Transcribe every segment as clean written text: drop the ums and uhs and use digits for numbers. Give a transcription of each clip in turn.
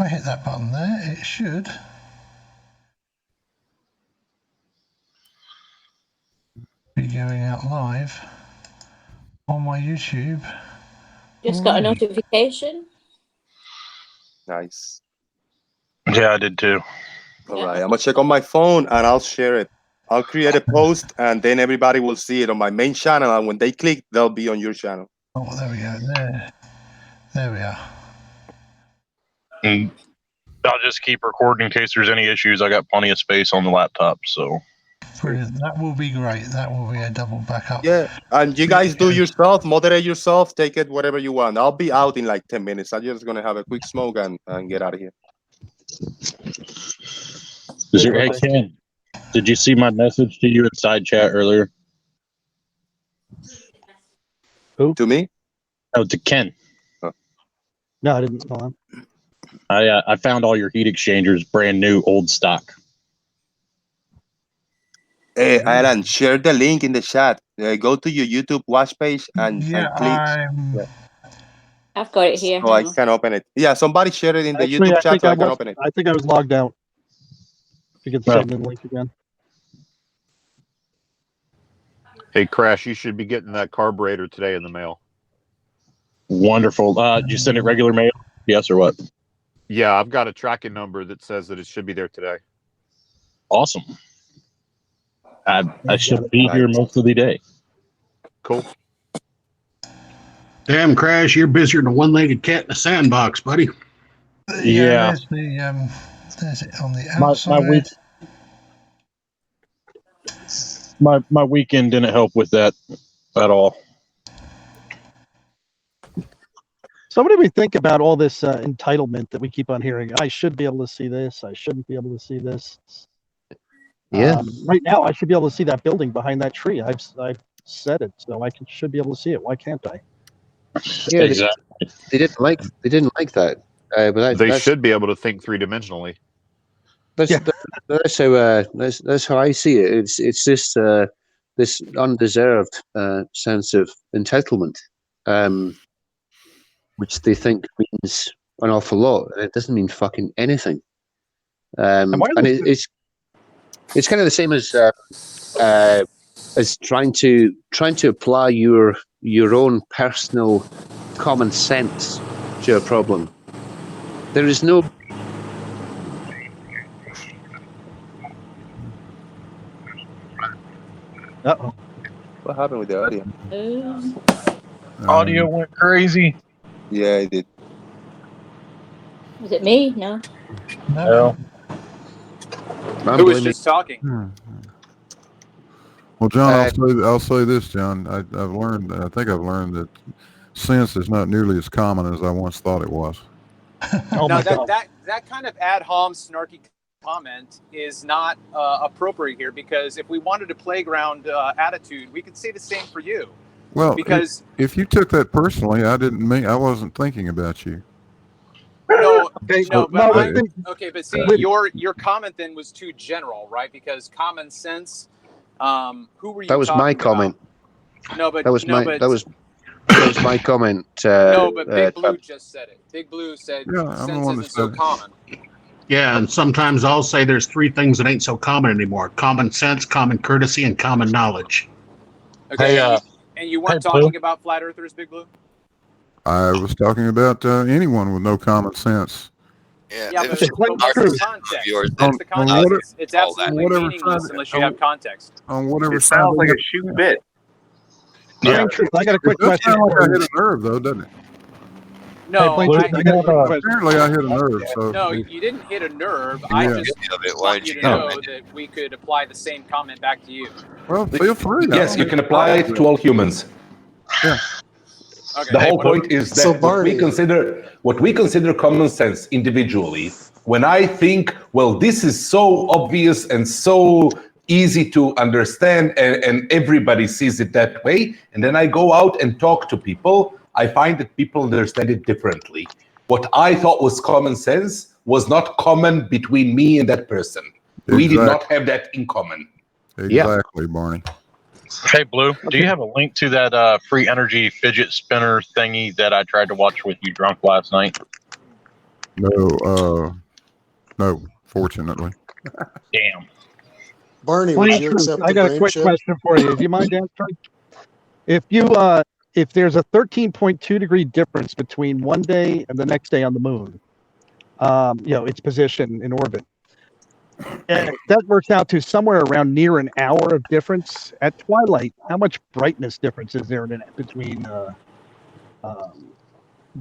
I hit that button there, it should. Be going out live on my YouTube. Just got a notification. Nice. Yeah, I did too. All right, I'm gonna check on my phone and I'll share it. I'll create a post and then everybody will see it on my main channel, and when they click, they'll be on your channel. Oh, there we go. There we are. And I'll just keep recording in case there's any issues. I got plenty of space on the laptop, so. Brilliant. That will be great. That will be a double backup. Yeah, and you guys do yourself, moderate yourself, take it whatever you want. I'll be out in like 10 minutes. I'm just gonna have a quick smoke and get out of here. Hey, Ken, did you see my message to you in side chat earlier? Who? To me? Oh, to Ken. Oh. No, I didn't. Hold on. I found all your heat exchangers, brand new, old stock. Hey, Alan, share the link in the chat. Go to your YouTube watch page and click. I've got it here. So I can open it. Yeah, somebody share it in the Actually, YouTube chat so I can open it. I think I was logged out. If you could send me the link again. Hey, Crash, you should be getting that carburetor today in the mail. Wonderful. Did you send it regular mail? Yes or what? Yeah, I've got a tracking number that says that it should be there today. Awesome. I should be here most of the day. Cool. Damn, Crash, you're busier than a one-legged cat in a sandbox, buddy. Yeah. There's it on the outside. My weekend didn't help with that at all. So what do we think about all this entitlement that we keep on hearing? I should be able to see this. I shouldn't be able to see this. Yeah. Right now, I should be able to see that building behind that tree. I've said it, so should be able to see it. Why can't I? Yeah, exactly. They didn't like that. But they should be able to think three-dimensionally. That's how I see it. It's this this undeserved sense of entitlement, which they think means an awful lot, and it doesn't mean fucking anything. And it's kind of the same as trying to apply your own personal common sense to a problem. There is no. Uh-oh. What happened with the audio? Audio went crazy. Yeah, it did. Was it me? No. No. Who was just talking? Well, John, I'll say this, John. I think I've learned that sense is not nearly as common as I once thought it was. No, that kind of ad hom snarky comment is not appropriate here, because if we wanted a playground attitude, we could say the same for you. Well, because if you took that personally, I wasn't thinking about you. But see, your comment then was too general, right? Because common sense. Who were you? That was my comment. No, but that was my comment. No, but Big Blue just said it. Big Blue said sense isn't so common. Yeah, and sometimes I'll say there's three things that ain't so common anymore: common sense, common courtesy, and common knowledge. Okay, and you weren't talking about flat earthers, Big Blue? I was talking about anyone with no common sense. Yeah, but what's the context? That's the context. It's absolutely meaningless unless you have context. On whatever it sounds like a shoe bit. Yeah, I got a quick question. Like I hit a nerve, though, doesn't it? No, apparently I hit a nerve. So no, you didn't hit a nerve. I just want you to know that we could apply the same comment back to you. Well, feel free. Yes, you can apply it to all humans. Yeah. Okay. The whole point is that what we consider common sense individually. When I think, well, this is so obvious and so easy to understand, and everybody sees it that way, and then I go out and talk to people, I find that people understand it differently. What I thought was common sense was not common between me and that person. Exactly. We did not have that in common. Exactly, Barney. Hey, Blue, do you have a link to that free energy fidget spinner thingy that I tried to watch with you drunk last night? No, fortunately. Damn. Barney, would you accept I the got a brain quick chip? question for you. Do you mind answering? If there's a 13.2 degree difference between one day and the next day on the moon, its position in orbit, and that works out to somewhere around near an hour of difference at twilight. How much brightness difference is there between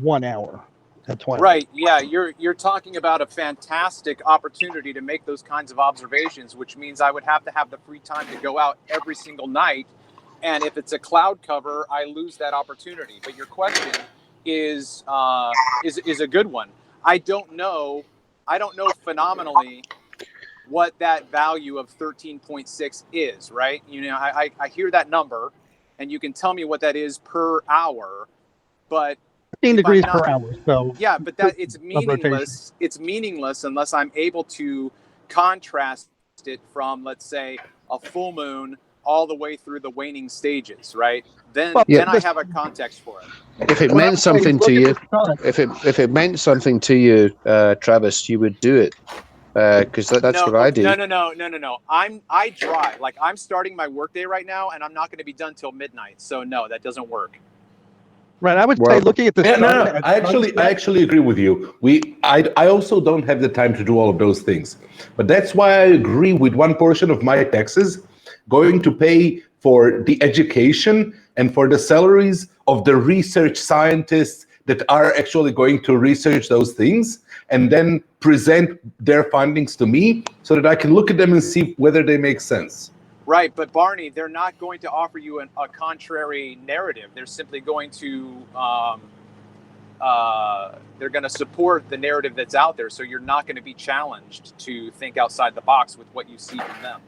1 hour at twilight? Right. Yeah, you're talking about a fantastic opportunity to make those kinds of observations, which means I would have to have the free time to go out every single night. And if it's a cloud cover, I lose that opportunity. But your question is a good one. I don't know phenomenally what that value of 13.6 is, right? I hear that number, and you can tell me what that is per hour, but 15 degrees per hour. So yeah, but it's meaningless. It's meaningless unless I'm able to contrast it from, let's say, a full moon all the way through the waning stages, right? Then I have a context for it. If it meant something to you, if it meant something to you, Travis, you would do it, because that's what I do. No. I drive. Like, I'm starting my workday right now, and I'm not going to be done till midnight. So no, that doesn't work. Right, I would say looking at the I actually agree with you. I also don't have the time to do all of those things, but that's why I agree with one portion of my taxes going to pay for the education and for the salaries of the research scientists that are actually going to research those things and then present their findings to me so that I can look at them and see whether they make sense. Right, but Barney, they're not going to offer you a contrary narrative. They're simply going to they're going to support the narrative that's out there. So you're not going to be challenged to think outside the box with what you see from them.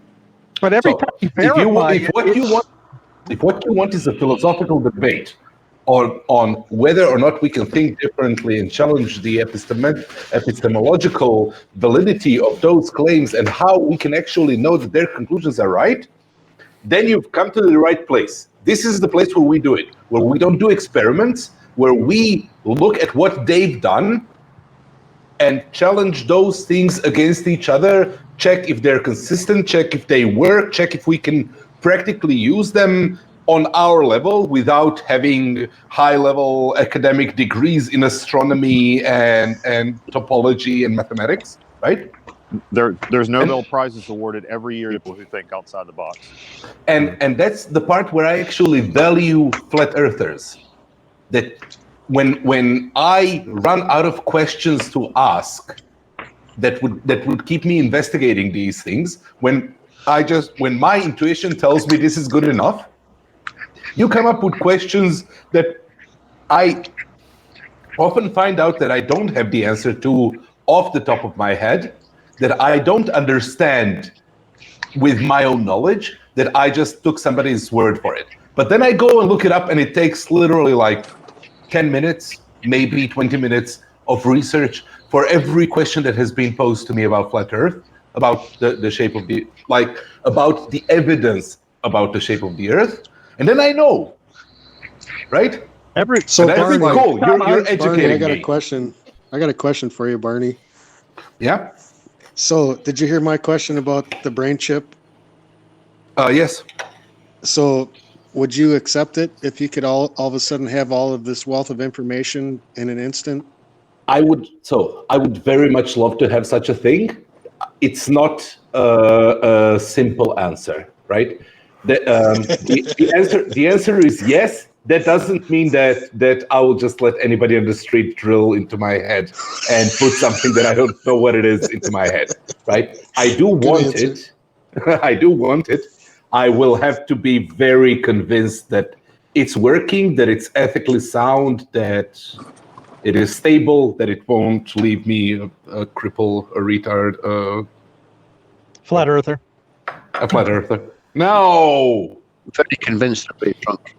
But every time you verify, if what you want is a philosophical debate on whether or not we can think differently and challenge the epistemological validity of those claims and how we can actually know that their conclusions are right, then you've come to the right place. This is the place where we do it, where we don't do experiments, where we look at what they've done and challenge those things against each other, check if they're consistent, check if they work, check if we can practically use them on our level without having high-level academic degrees in astronomy and topology and mathematics, right? There's Nobel Prizes awarded every year to people who think outside the box. And that's the part where I actually value flat earthers. That when I run out of questions to ask that would keep me investigating these things, when my intuition tells me this is good enough, you come up with questions that I often find out that I don't have the answer to off the top of my head, that I don't understand with my own knowledge, that I just took somebody's word for it. But then I go and look it up, and it takes literally like 10 minutes, maybe 20 minutes of research for every question that has been posed to me about flat Earth, about the shape of the, about the evidence about the shape of the Earth. And then I know, right? So that's Barney, cool. You're educating Barney, I got me. a question. I got a question for you, Barney. Yeah? So did you hear my question about the brain chip? Yes. So would you accept it if you could all of a sudden have all of this wealth of information in an instant? I would very much love to have such a thing. It's not a simple answer, right? The answer is yes. That doesn't mean that I will just let anybody on the street drill into my head and put something that I don't know what it is into my head, right? I do want it. I do want it. I will have to be very convinced that it's working, that it's ethically sound, that it is stable, that it won't leave me a cripple, a retard, flat earther. A flat earther. No! I'm very convinced I'm very drunk.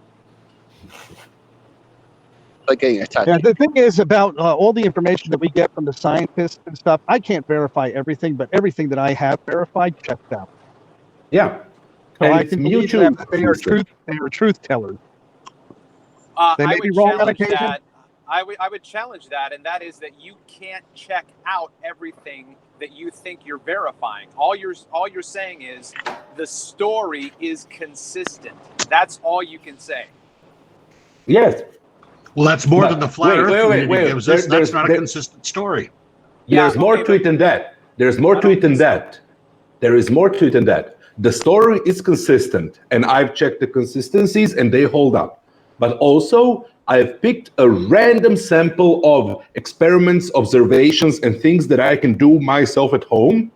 Like getting attacked. Yeah, the thing is about all the information that we get from the scientists and stuff, I can't verify everything, but everything that I have verified checks out. Yeah. So And I it's can believe mutual. them that they are truth tellers. They may be wrong on occasion. I would challenge that, and that is that you can't check out everything that you think you're verifying. All you're saying is the story is consistent. That's all you can say. Yes. Well, that's more But than the flat Earth community gives us. That's not a consistent story. There's more to it than that. There's more to it than that. There is more to it than that. The story is consistent, and I've checked the consistencies, and they hold up. But also, I've picked a random sample of experiments, observations, and things that I can do myself at home.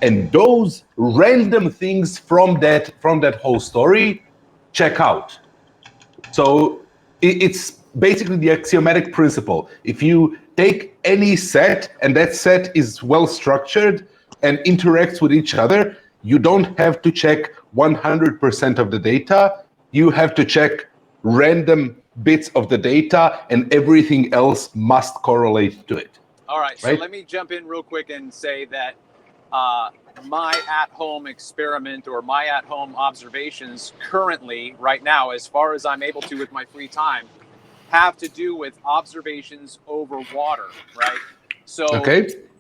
And those random things from that whole story check out. So it's basically the axiomatic principle. If you take any set, and that set is well structured and interacts with each other, you don't have to check 100% of the data. You have to check random bits of the data, and everything else must correlate to it. All right, so let me jump in real quick and say that my at-home experiment or my at-home observations currently, right now, as far as I'm able to with my free time, have to do with observations over water, right? So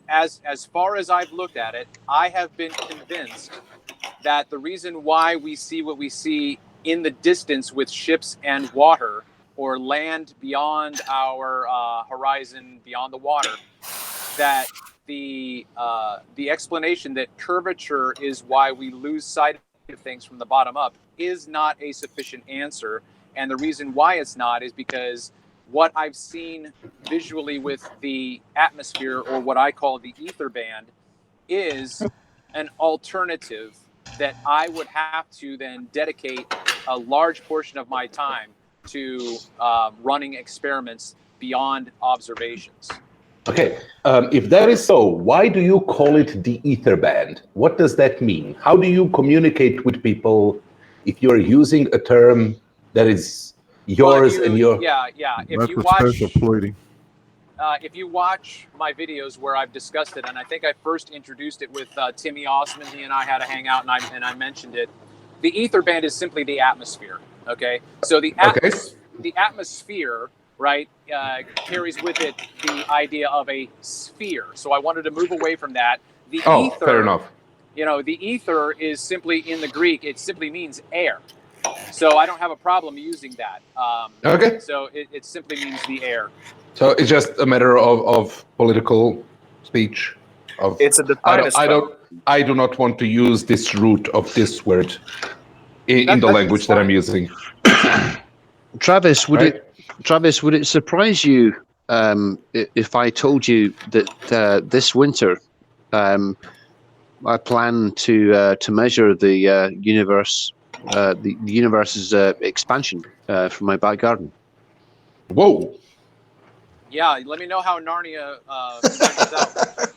as far as I've looked at it, I have been convinced that the reason why we see what we see in the distance with ships and water, or land beyond our horizon, beyond the water, that the explanation that curvature is why we lose sight of things from the bottom up is not a sufficient answer. And the reason why it's not is because what I've seen visually with the atmosphere, or what I call the ether band, is an alternative that I would have to then dedicate a large portion of my time to running experiments beyond observations. Okay, if that is so, why do you call it the ether band? What does that mean? How do you communicate with people if you're using a term that is yours and your... Yeah. That's a special pleading. If you watch my videos where I've discussed it, and I think I first introduced it with Timmy Osman, he and I had a hangout, and I mentioned it. The ether band is simply the atmosphere. Okay, so the atmosphere, right, carries with it the idea of a sphere. So I wanted to move away from that. The ether, fair enough. You know, the ether is simply, in the Greek, it simply means air. So I don't have a problem using that. So it simply means the air. So it's just a matter of political speech. It's a defined. I do not want to use this root of this word in the language that I'm using. Travis, would it surprise you if I told you that this winter I plan to measure the universe, the universe's expansion from my back garden? Whoa! Yeah, let me know how Narnia turns out.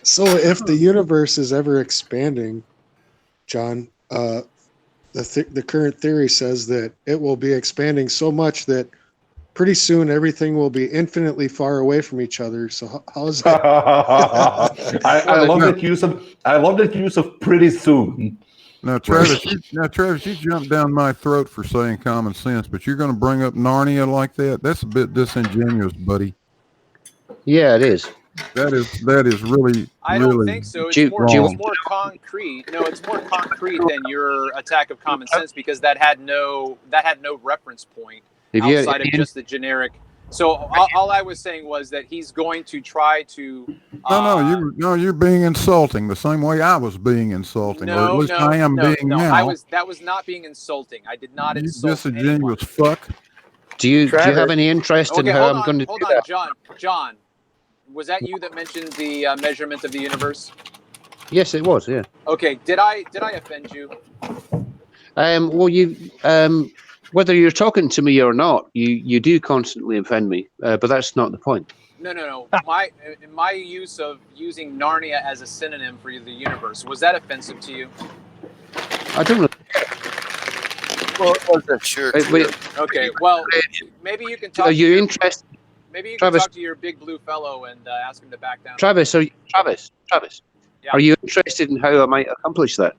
So if the universe is ever expanding, John, the current theory says that it will be expanding so much that pretty soon everything will be infinitely far away from each other. So how is that? I love that use of pretty soon. Now, Travis, you jumped down my throat for saying common sense, but you're going to bring up Narnia like that? That's a bit disingenuous, buddy. Yeah, it is. That is really. I don't think so. It's more concrete. No, it's more concrete than your attack of common sense, because that had no reference point outside of just the generic. So all I was saying was that he's going to try to. You're being insulting the same way I was being insulting, or at least I am being now. That was not being insulting. I did not insult disingenuous fuck. Do you have any interest in how I'm going to do that? John, was that you that mentioned the measurement of the universe? Yes, it was. Yeah. Okay. Did I offend you? Well, you whether you're talking to me or not, you do constantly offend me, but that's not the point. No. My use of using Narnia as a synonym for the universe, was that offensive to you? I don't know. Well, it wasn't sure. Okay. Well, maybe you can talk. Are you interested? Maybe you Travis, can talk to your big blue fellow and ask him to back down. Travis, Yeah. Are you interested in how I might accomplish that?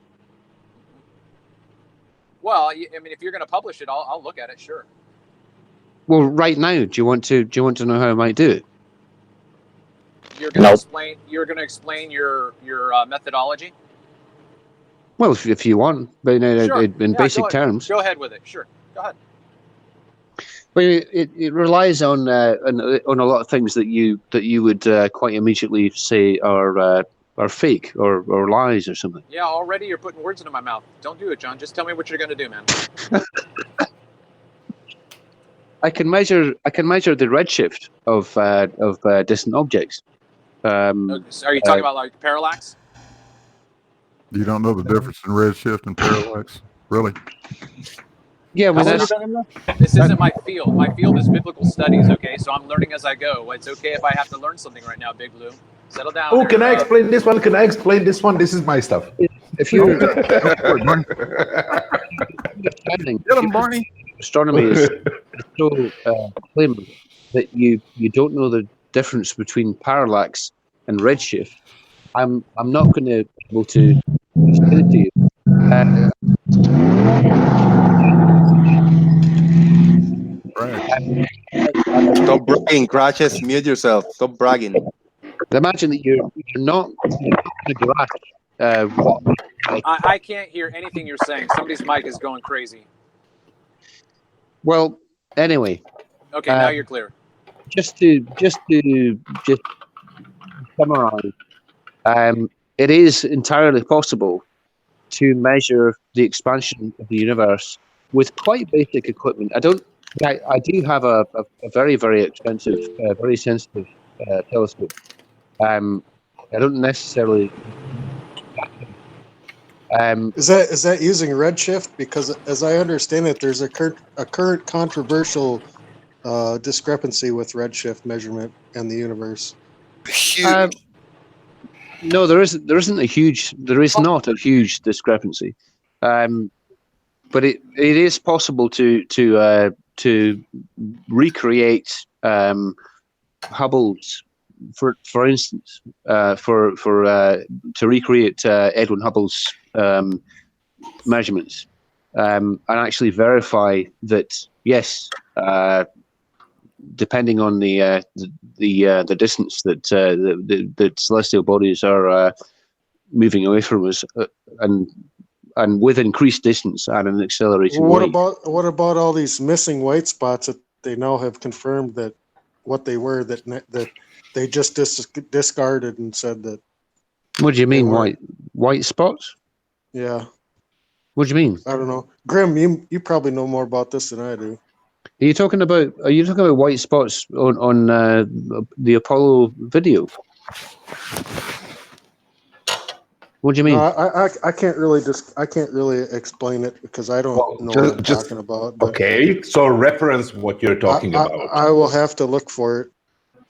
Well, I mean, if you're going to publish it, I'll look at it, sure. Well, right now, do you want to know how I might do it? You're going to explain. You're going to explain your methodology. Well, if you want, but Sure. in basic terms. Go ahead with it. Sure. Go ahead. Well, it relies on a lot of things that you would quite immediately say are fake or lies or something. Yeah. Already, you're putting words into my mouth. Don't do it, John. Just tell me what you're going to do, man. I can measure the redshift of distant objects. Are you talking about like parallax? You don't know the difference in redshift and parallax, really? Yeah, well, This isn't my field. My field is biblical studies. Okay, so I'm learning as I go. It's okay if I have to learn something right now, Big Blue. Settle down. Oh, can I explain this one? Can I explain this one? This is my stuff. If you Get him, Barney. Astronomy is so slim that you don't know the difference between parallax and redshift. I'm not going to be able to explain it to you. Stop bragging, Crashes. Mute yourself. Stop bragging. Imagine that you're not in a garage. I can't hear anything you're saying. Somebody's mic is going crazy. Well, anyway. Okay, now you're clear. Just to summarize, it is entirely possible to measure the expansion of the universe with quite basic equipment. I do have a very, very expensive, very sensitive telescope. I don't necessarily. Is that using redshift? Because as I understand it, there's a current controversial discrepancy with redshift measurement and the universe. No, there isn't a huge. There is not a huge discrepancy, but it is possible to recreate Hubble's, for instance, to recreate Edwin Hubble's measurements, and actually verify that yes, depending on the distance that the celestial bodies are moving away from us, and with increased distance at an accelerated What rate. what about all these missing white spots that they now have confirmed that what they were that they just discarded and said that? What do you mean white spots? Yeah. What do you mean? I don't know. Grim, you probably know more about this than I do. Are you talking about white spots on the Apollo video? What do you mean? I can't really explain it because I don't know what I'm talking about. But Okay, so reference what you're talking about. I will have to look for it.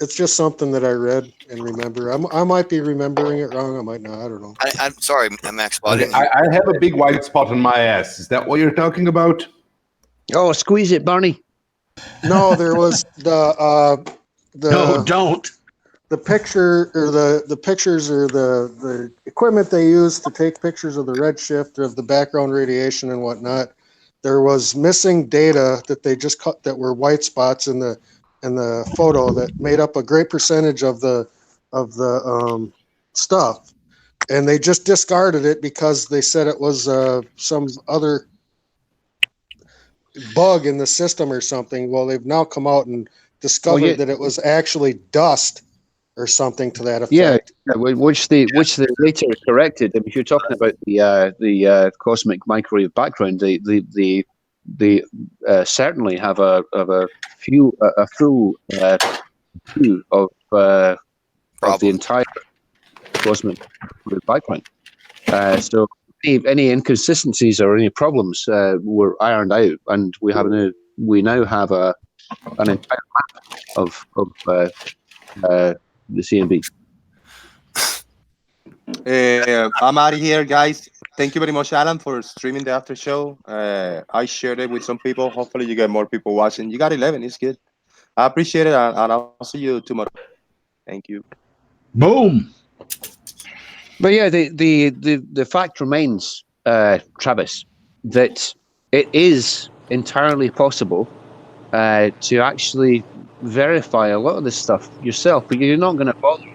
It's just something that I read and remember. I might be remembering it wrong. I might not. I don't know. I'm sorry, Max. But Okay, I have a big white spot on my ass. Is that what you're talking about? Oh, squeeze it, Barney. No, there was the No, don't. the picture or the pictures or the equipment they used to take pictures of the redshift of the background radiation and whatnot. There was missing data that they just cut that were white spots in the photo that made up a great percentage of the stuff, and they just discarded it because they said it was some other bug in the system or something. Well, they've now come out and discovered that it was actually dust or something to that effect. Yeah, which they later corrected. I mean, if you're talking about the cosmic microwave background, they certainly have a full view of the entire cosmic microwave background. So any inconsistencies or any problems were ironed out, and we now have an entire map of the CMB. I'm out of here, guys. Thank you very much, Alan, for streaming the after show. I shared it with some people. Hopefully, you get more people watching. You got 11. It's good. I appreciate it, and I'll see you tomorrow. Thank you. Boom. But yeah, the fact remains, Travis, that it is entirely possible to actually verify a lot of this stuff yourself, but you're not going to bother.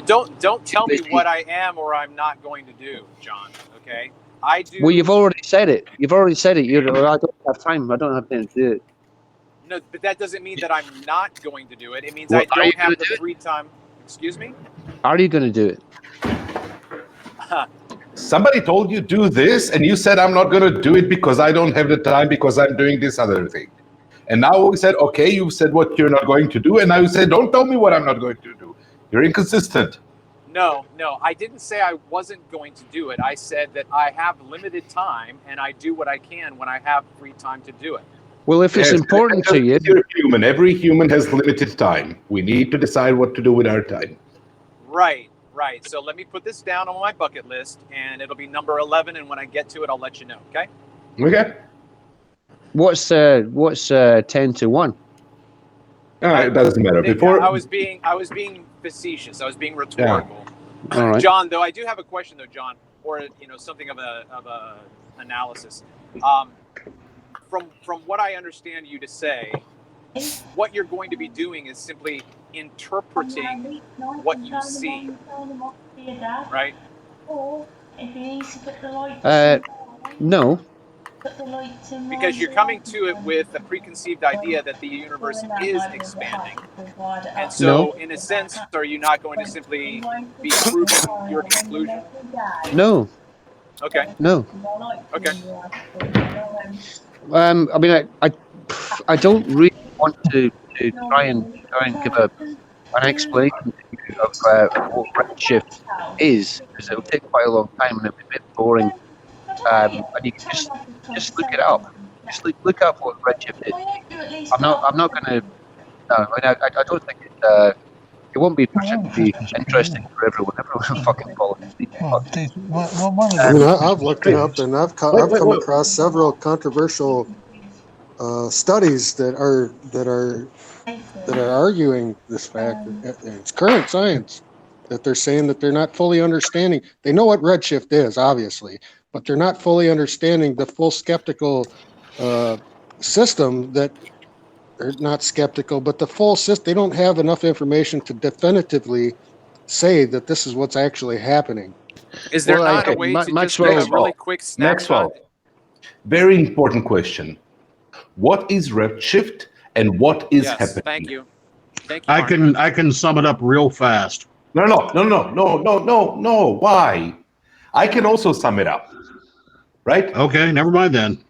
Don't tell me what I am or I'm not going to do, John. Okay, I do. Well, you've already said it. You've already said it. I don't have time. I don't have time to do it. No, but that doesn't mean that I'm not going to do it. It means Well, I are you don't have gonna the do it? free time. Excuse me? Are you going to do it? Somebody told you do this, and you said I'm not going to do it because I don't have the time because I'm doing this other thing. And now we said, okay, you said what you're not going to do, and now you say, don't tell me what I'm not going to do. You're inconsistent. No, I didn't say I wasn't going to do it. I said that I have limited time, and I do what I can when I have free time to do it. Well, if it's important to you, you're human. Every human has limited time. We need to decide what to do with our time. Right. So let me put this down on my bucket list, and it'll be number 11. And when I get to it, I'll let you know. Okay. Okay. what's 10 to 1? It doesn't matter. Before I was being facetious. I was being rhetorical. All right. John, though, I do have a question, though, John, or something of a analysis. From what I understand you to say, what you're going to be doing is simply interpreting what you see, right? No. Because you're coming to it with a preconceived idea that the universe is expanding. And so, in a sense, are you not going to simply be proving your conclusion? No. Okay. No. Okay. I mean, I don't really want to try and give an explanation of what redshift is, because it will take quite a long time and it'll be a bit boring. And you can just look it up. Just look up what redshift is. I'm not going to. No, I don't think it won't be particularly interesting for everyone. Everyone will fucking follow it. I mean, I've looked it up, and I've come across several controversial studies that are arguing this fact. It's current science that they're saying that they're not fully understanding. They know what redshift is, obviously, but they're not fully understanding the full skeptical system that. They're not skeptical, but the full system, they don't have enough information to definitively say that this is what's actually happening. Is there not a way to just make a really quick snapshot? Very important question. What is redshift and what is happening? Thank you. Thank you. I can sum it up real fast. No. Why? I can also sum it up. Right? Okay, never mind then.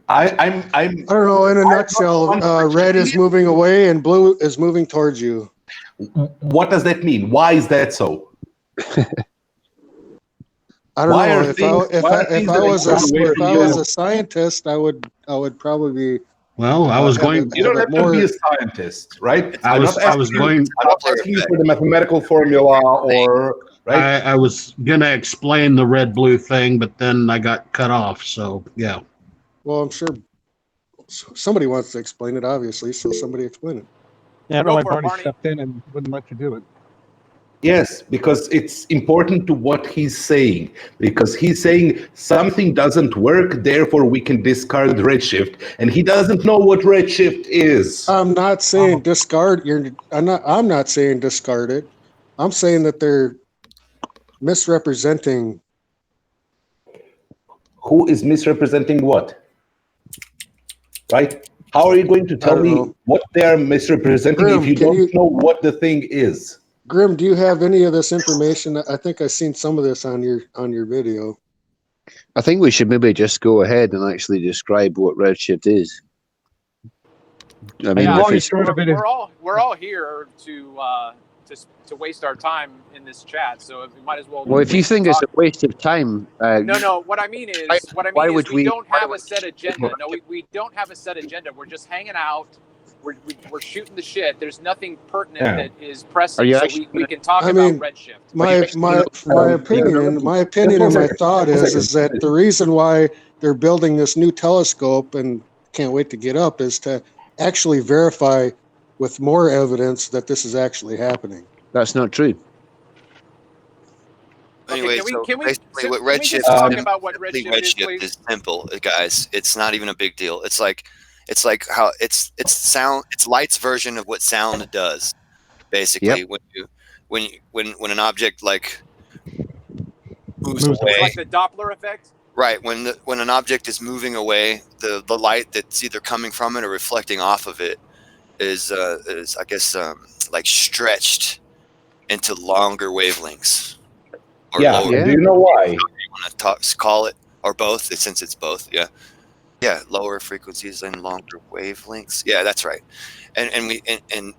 I don't know. In a nutshell, red is moving away and blue is moving towards you. What does that mean? Why is that so? I don't know. If I was a scientist, I would probably be. Well, I was going. You don't have to be a scientist, right? I was going. I'm not asking you for the mathematical formula or right. I was gonna explain the red-blue thing, but then I got cut off. So yeah. Well, I'm sure somebody wants to explain it, obviously, so somebody explain it. Yeah, my party stepped in and wouldn't let you do it. Yes, because it's important to what he's saying. Because he's saying something doesn't work, therefore we can discard redshift, and he doesn't know what redshift is. I'm not saying discard. I'm not saying discard it. I'm saying that they're misrepresenting. Who is misrepresenting what? Right? How are you going to tell me what they are misrepresenting if you don't know what the thing is? Grim, do you have any of this information? I think I've seen some of this on your video. I think we should maybe just go ahead and actually describe what redshift is. I mean, we're all here to waste our time in this chat, so we might as well. Well, if you think it's a waste of time, no. What I mean is, we don't have a set agenda. No, we don't have a set agenda. We're just hanging out. We're shooting the shit. There's nothing pertinent that is pressing, so we can talk about redshift. My opinion and my thought is that the reason why they're building this new telescope and can't wait to get up is to actually verify with more evidence that this is actually happening. That's not true. Anyway, can we basically what redshift talk about what redshift is simple, guys. It's not even a big deal. It's like It's like how it's sound. It's light's version of what sound does. Basically, when an object like moves away, Like the Doppler effect. right? When an object is moving away, the light that's either coming from it or reflecting off of it is I guess like stretched into longer wavelengths. Or Yeah. lower, Do you know why? you want to call it, or both, since it's both. Yeah, lower frequencies and longer wavelengths. Yeah, that's right. And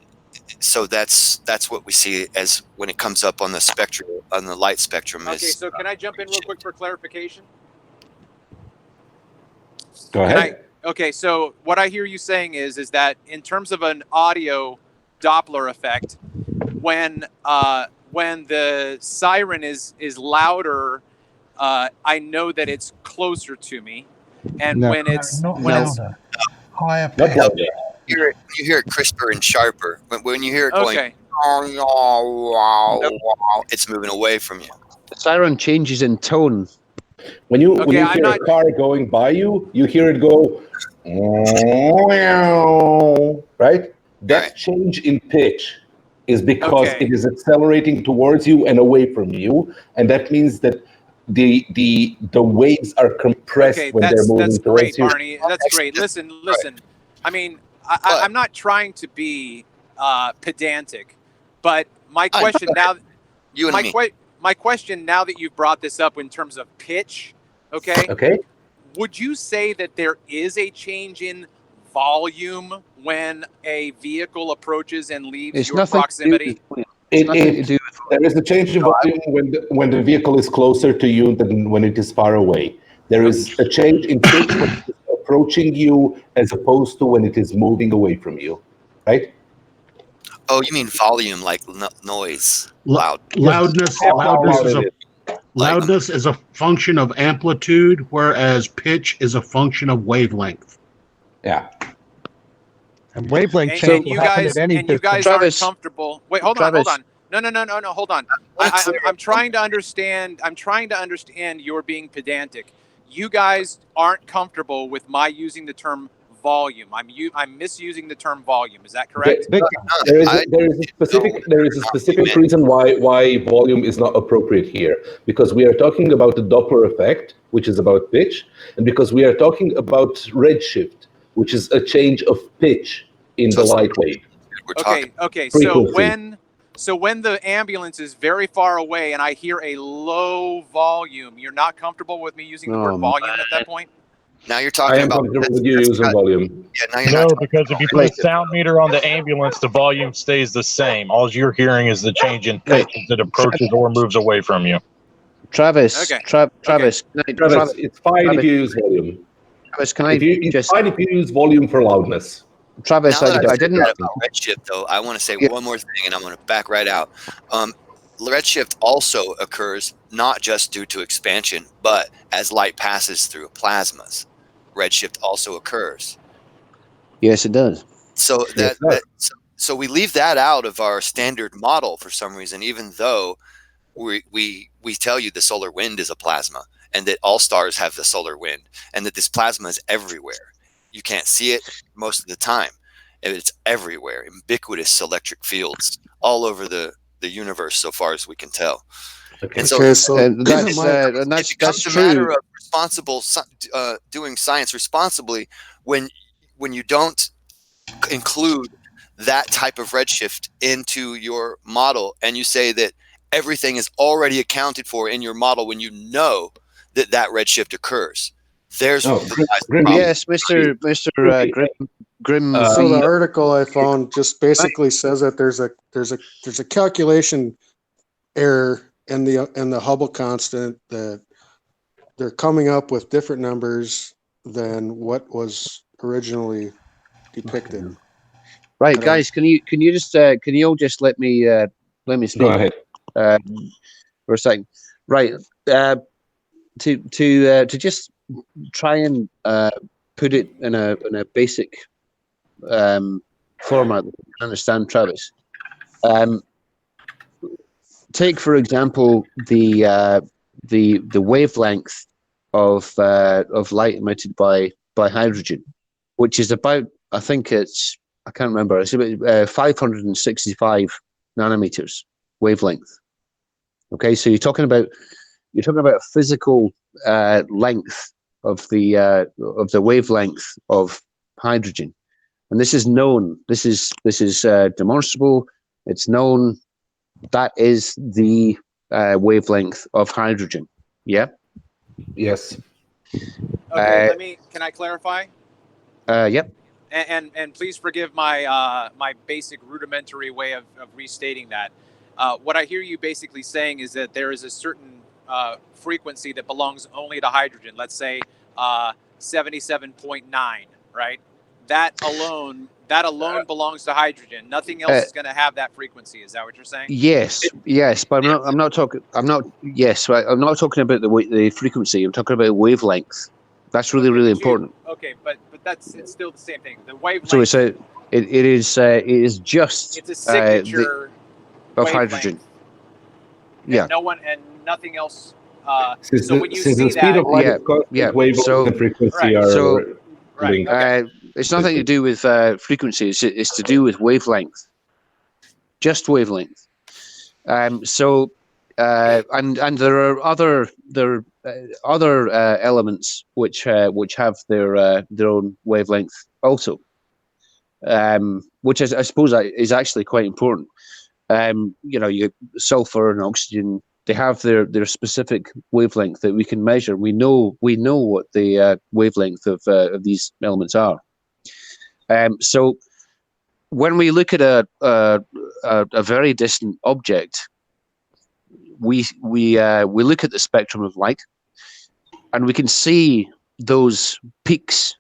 so that's what we see as when it comes up on the spectrum, on the light spectrum. Okay, so can I jump in real quick for clarification? Go ahead. Okay, so what I hear you saying is that in terms of an audio Doppler effect, when the siren is louder, I know that it's closer to me, and No. when it's Not when it's louder. Higher Not pitch. louder. you hear it crisper and sharper. When you hear it going, okay. it's moving away from you. The siren changes in tone. When you Okay, I'm hear not- a car going by you, you hear it go, right? That Right. change in pitch is because Okay. it is accelerating towards you and away from you, and that means that the waves are compressed Okay, when they're moving that's towards great, you. Barney. That's great. Listen. I mean, I'm not trying to be pedantic, but my question now, You and me. my question now that you've brought this up in terms of pitch, okay? Okay. Would you say that there is a change in volume when a vehicle approaches and leaves It's your nothing proximity? To do with, it's nothing to do with There is a change in volume when the vehicle is closer to you than when it is far away. There is a change in pitch when it is approaching you as opposed to when it is moving away from you, right? Oh, you mean volume, like noise, Lo- loud. Loudness is a function of amplitude, whereas pitch is a function of wavelength. Yeah. And wavelength And, change and will you happen guys at any and you guys distance. Travis. aren't comfortable. Wait, hold Travis. on. No, hold on. I'm trying to understand. I'm trying to understand you're being pedantic. You guys aren't comfortable with my using the term volume. I'm misusing the term volume. Is that correct? Big There is a specific reason why volume is not appropriate here, because we are talking about the Doppler effect, which is about pitch, and because we are talking about redshift, which is a change of pitch in the light wave. Okay. Frequency. So when the ambulance is very far away and I hear a low volume, you're not comfortable with me using the word volume at that point? Now you're I talking am about. comfortable with you using volume. Yeah, now you're No, not. because if you put a sound meter on the ambulance, the volume stays the same. All you're hearing is the change in pitch as it approaches or moves away from you. Travis. Okay. Travis. Travis, it's fine Travis. if you use volume. Travis, can I It's just fine if you use volume for loudness. Travis? Now that I I've said didn't. that about redshift, though, I want to say Yeah. one more thing, and I'm going to back right out. Redshift also occurs not just due to expansion, but as light passes through plasmas. Redshift also occurs. Yes, it does. So Yes, so we leave that out of our standard model for some reason, even though we tell you the solar wind is a plasma, and that all stars have the solar wind, and that this plasma is everywhere. You can't see it most of the time. It's everywhere, ubiquitous electric fields all over the universe, so far as we can tell. Okay. And so, Okay, so And that's it becomes that's a matter true. of responsible doing science responsibly when you don't include that type of redshift into your model, and you say that everything is already accounted for in your model when you know that redshift occurs. There's Oh, the Grim, problem. Yes, Mr. Grim. so the V. article I found just basically says that there's a calculation error in the Hubble constant, that they're coming up with different numbers than what was originally depicted. Right, guys, can you just can you all just let me speak? Go ahead. For a second. Right. To just try and put it in a basic format that you can understand, Travis. Take for example the wavelength of light emitted by hydrogen. which is about, I can't remember, it's about 565 nanometers wavelength. Okay, so you're talking about physical length of the wavelength of hydrogen, and this is known. This is demonstrable. It's known. That is the wavelength of hydrogen. Yeah. Yes. Okay. Can I clarify? Yep. And please forgive my my basic rudimentary way of restating that. What I hear you basically saying is that there is a certain frequency that belongs only to hydrogen. Let's say 77.9, right? That alone belongs to hydrogen. Nothing else is going to have that frequency. Is that what you're saying? Yes, but I'm not talking about the frequency. I'm talking about wavelength. That's really important. Okay, but it's still the same thing. The wavelength. So it is just It's a signature of hydrogen. Yeah. No one and nothing else. Since so when you see the speed that, of light is constant, wavelength and frequency are linked. It's nothing to do with frequency. It's to do with wavelength. Just wavelength. And there are other elements which have their own wavelength also, which I suppose is actually quite important. You sulfur and oxygen, they have their specific wavelength that we can measure. We know what the wavelength of these elements are. So when we look at a very distant object, we look at the spectrum of light, and we can see those peaks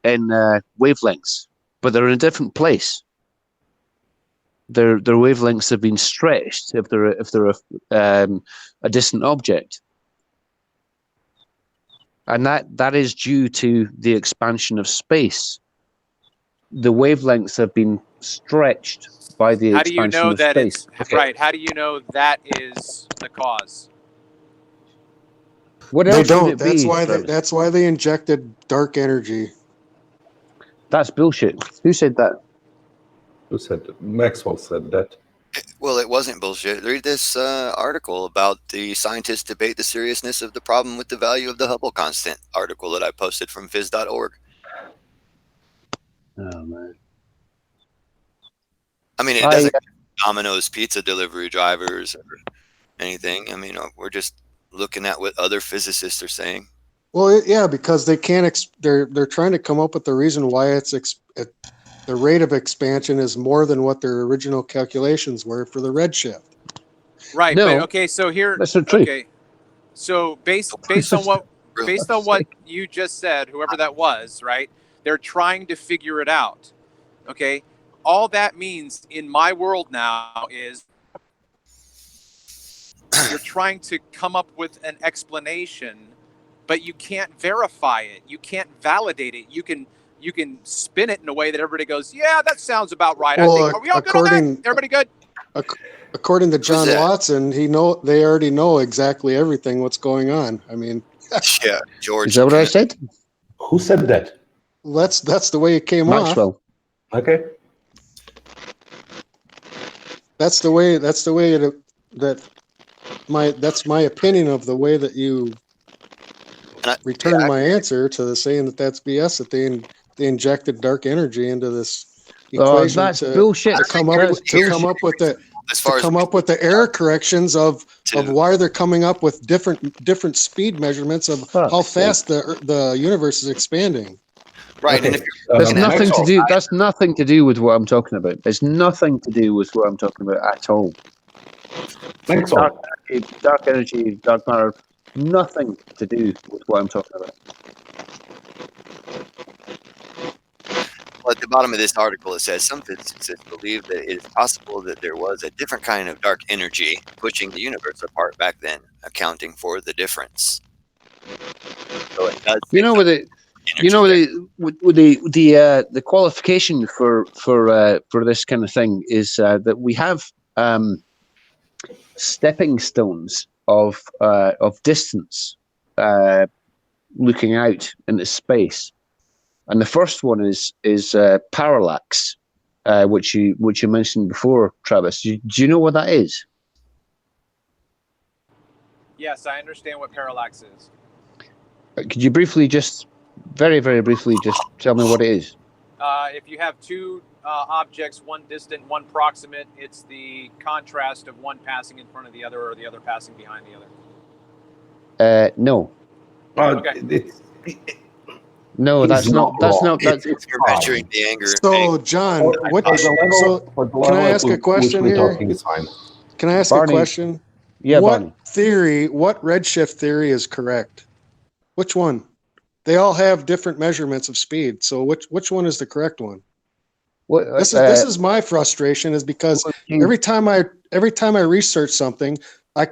in wavelengths, but they're in a different place. Their wavelengths have been stretched if they're a distant object, and that is due to the expansion of space. The wavelengths have been stretched by the expansion of space. Right? How do you know that is the cause? What They else would don't. it be? That's why they injected dark energy. That's bullshit. Who said that? Who said that? Maxwell said that. Well, it wasn't bullshit. Read this article about the scientists debate the seriousness of the problem with the value of the Hubble constant article that I posted from phys.org. Oh, man. I mean, it doesn't Domino's pizza delivery drivers or anything. I mean, we're just looking at what other physicists are saying. Well, yeah, because they can't. They're trying to come up with the reason why the rate of expansion is more than what their original calculations were for the redshift. Right. No, but, okay. So here. that's not true. Okay. So based on what you just said, whoever that was, right? They're trying to figure it out. Okay. All that means in my world now is you're trying to come up with an explanation, but you can't verify it. You can't validate it. You can spin it in a way that everybody goes, yeah, that sounds about right. Well, I think, are we all good on that? Everybody good? According to John Watson, they already know exactly everything what's going on. I mean, yeah, George. Is that what I said? Who said that? That's the way it came Maxwell. off. Okay. That's my opinion of the way that you return my answer to saying that's BS, that they injected dark energy into this equation that's bullshit. to come up with the error corrections of why they're coming up with different speed measurements of how fast the universe is expanding. Right. Okay. And if That's nothing to do. That's nothing to do with what I'm talking about. It's nothing to do with what I'm talking about at all. Dark energy, dark matter, nothing to do with what I'm talking about. Well, at the bottom of this article, it says some physicists believe that it is possible that there was a different kind of dark energy pushing the universe apart back then, accounting for the difference. So it does. The qualification for this kind of thing is that we have stepping stones of distance looking out into space. and the first one is parallax, which you mentioned before, Travis. Do you know what that is? Yes, I understand what parallax is. Could you briefly, just very, very briefly, just tell me what it is? If you have two objects, one distant, one proximate, it's the contrast of one passing in front of the other or the other passing behind the other. No. Okay. No, that's not. That's You're measuring the anger. So, John, can I ask a question here? Can I ask a question? Yeah, what Barney. theory, what redshift theory is correct? Which one? They all have different measurements of speed. So which one is the correct one? This is my frustration, is because every time I research something, I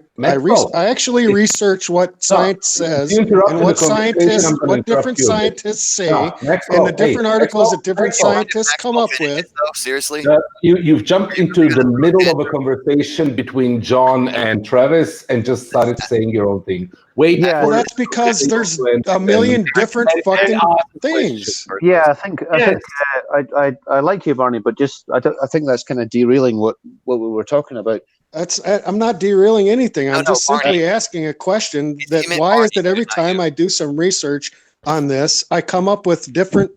actually research what science says and what different scientists say, and the different articles that different scientists come up with. Seriously? You've jumped into the middle of a conversation between John and Travis and just started saying your own thing. Wait. Yeah, well, that's because there's a million different fucking things. Yeah, I think I like you, Barney, but I think that's kind of derailing what we were talking about. I'm not derailing anything. I'm just simply asking a question that why is it every time I do some research on this, I come up with different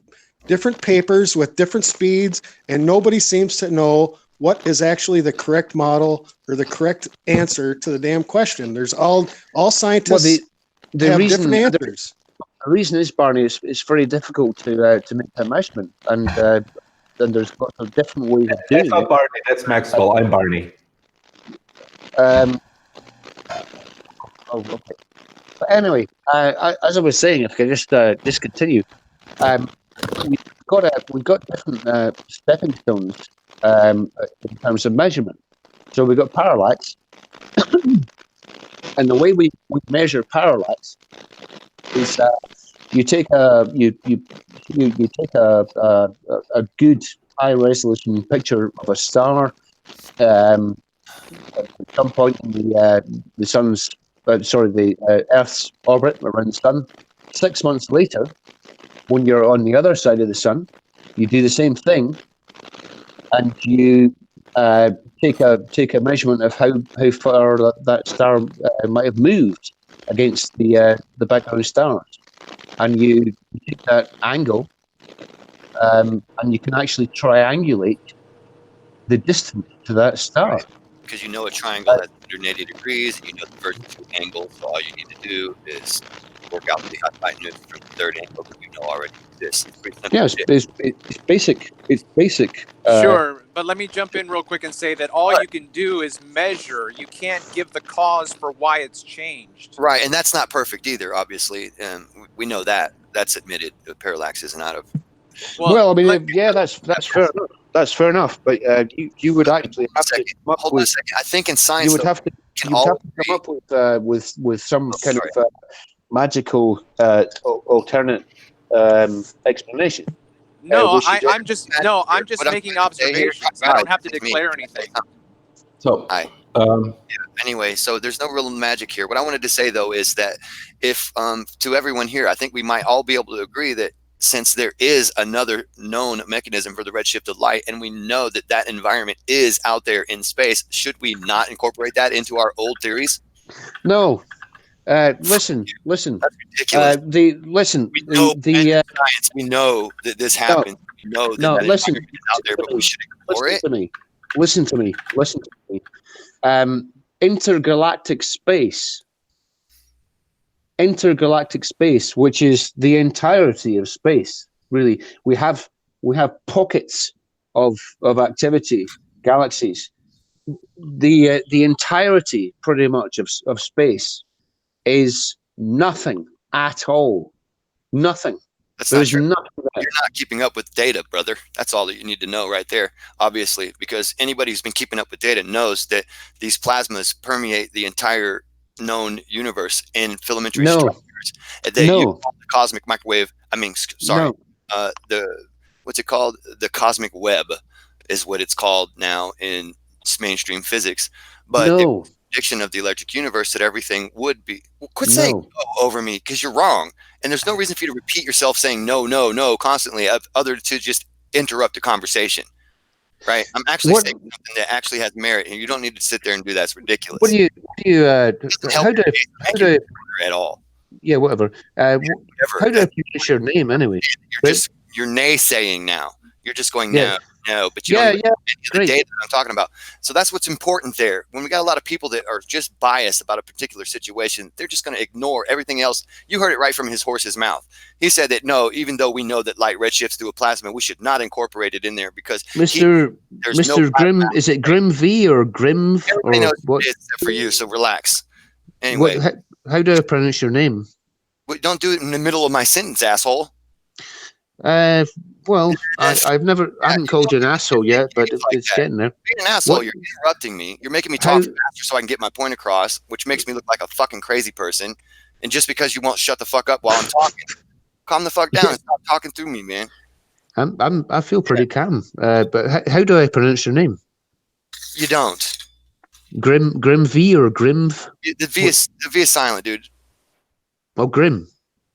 papers with different speeds, and nobody seems to know what is actually the correct model or the correct answer to the damn question. There's all scientists have different answers. The reason is, Barney, it's very difficult to make a measurement, and there's lots of different ways of doing it. That's not Barney. That's Maxwell. I'm Barney. Okay. But anyway, as I was saying, if I could just continue, we've got different stepping stones in terms of measurement. So we've got parallax, and the way we measure parallax is you take a good high resolution picture of a star. At some point in the Earth's orbit around the sun. 6 months later, when you're on the other side of the sun, you do the same thing, and you take a measurement of how far that star might have moved against the background stars, and you take that angle, and you can actually triangulate the distance to that star. Because you know a triangle has 180 degrees, and you know the first two angles. So all you need to do is work out the hypotenuse from the third angle that you know already exists. Yeah, it's basic. It's basic. Sure, but let me jump in real quick and say that all you can do is measure. You can't give the cause for why it's changed. Right, and that's not perfect either, obviously. We know that. That's admitted. The parallax isn't out of... Well, I mean, yeah, that's fair enough. That's fair enough, but you would actually have to come up with... I think in science, you would have to come up with some kind of magical alternate explanation. No, I'm just making observations. I don't have to declare anything. So, anyway, so there's no real magic here. What I wanted to say though is that if to everyone here, I think we might all be able to agree that since there is another known mechanism for the redshifted light, and we know that that environment is out there in space, should we not incorporate that into our old theories? No. Listen. That's ridiculous. We know science. We know that this happens. We know that listen. environment is out there, but we should ignore it. Listen to me. Intergalactic space, which is the entirety of space. Really, we have pockets of activity, galaxies. The entirety, pretty much, of space is nothing at all. Nothing. There's nothing there. You're not keeping up with data, brother. That's all that you need to know right there, obviously, because anybody who's been keeping up with data knows that these plasmas permeate the entire known universe in filamentary structures. They use the cosmic microwave. What's it called? The cosmic web is what it's called now in mainstream physics. But prediction of the electric universe that everything would be. Well, quit saying No. no over me because you're wrong, and there's no reason for you to repeat yourself saying no, no, no constantly, other to just interrupt the conversation. Right? I'm actually What- saying something that actually has merit, and you don't need to sit there and do that. It's ridiculous. What do you how do at all? yeah, whatever. How do I pronounce your name anyway? You're naysaying now. You're just going Yeah. no, but you Yeah, don't even yeah, know any of the data that I'm talking about. So that's what's important there. When we got a lot of people that are just biased about a particular situation, they're just going to ignore everything else. You heard it right from his horse's mouth. He said that no, even though we know that light redshifts through a plasma, we should not incorporate it in there because Mr. there's no Mr. Grim, is it Grim V or Grim? everybody Or knows what? it is except for you. So relax. Anyway, How do I pronounce your name? don't do it in the middle of my sentence, asshole. Well, I haven't called you an asshole yet, but it's getting there. Being an asshole, What- you're interrupting me. You're making me talk faster so I can get my point across, which makes me look like a fucking crazy person. And just because you won't shut the fuck up while I'm talking, calm the fuck down and stop talking through me, man. I feel pretty calm. But how do I pronounce your name? You don't. Grim V or Grim? The V is silent, dude. Oh, Grim.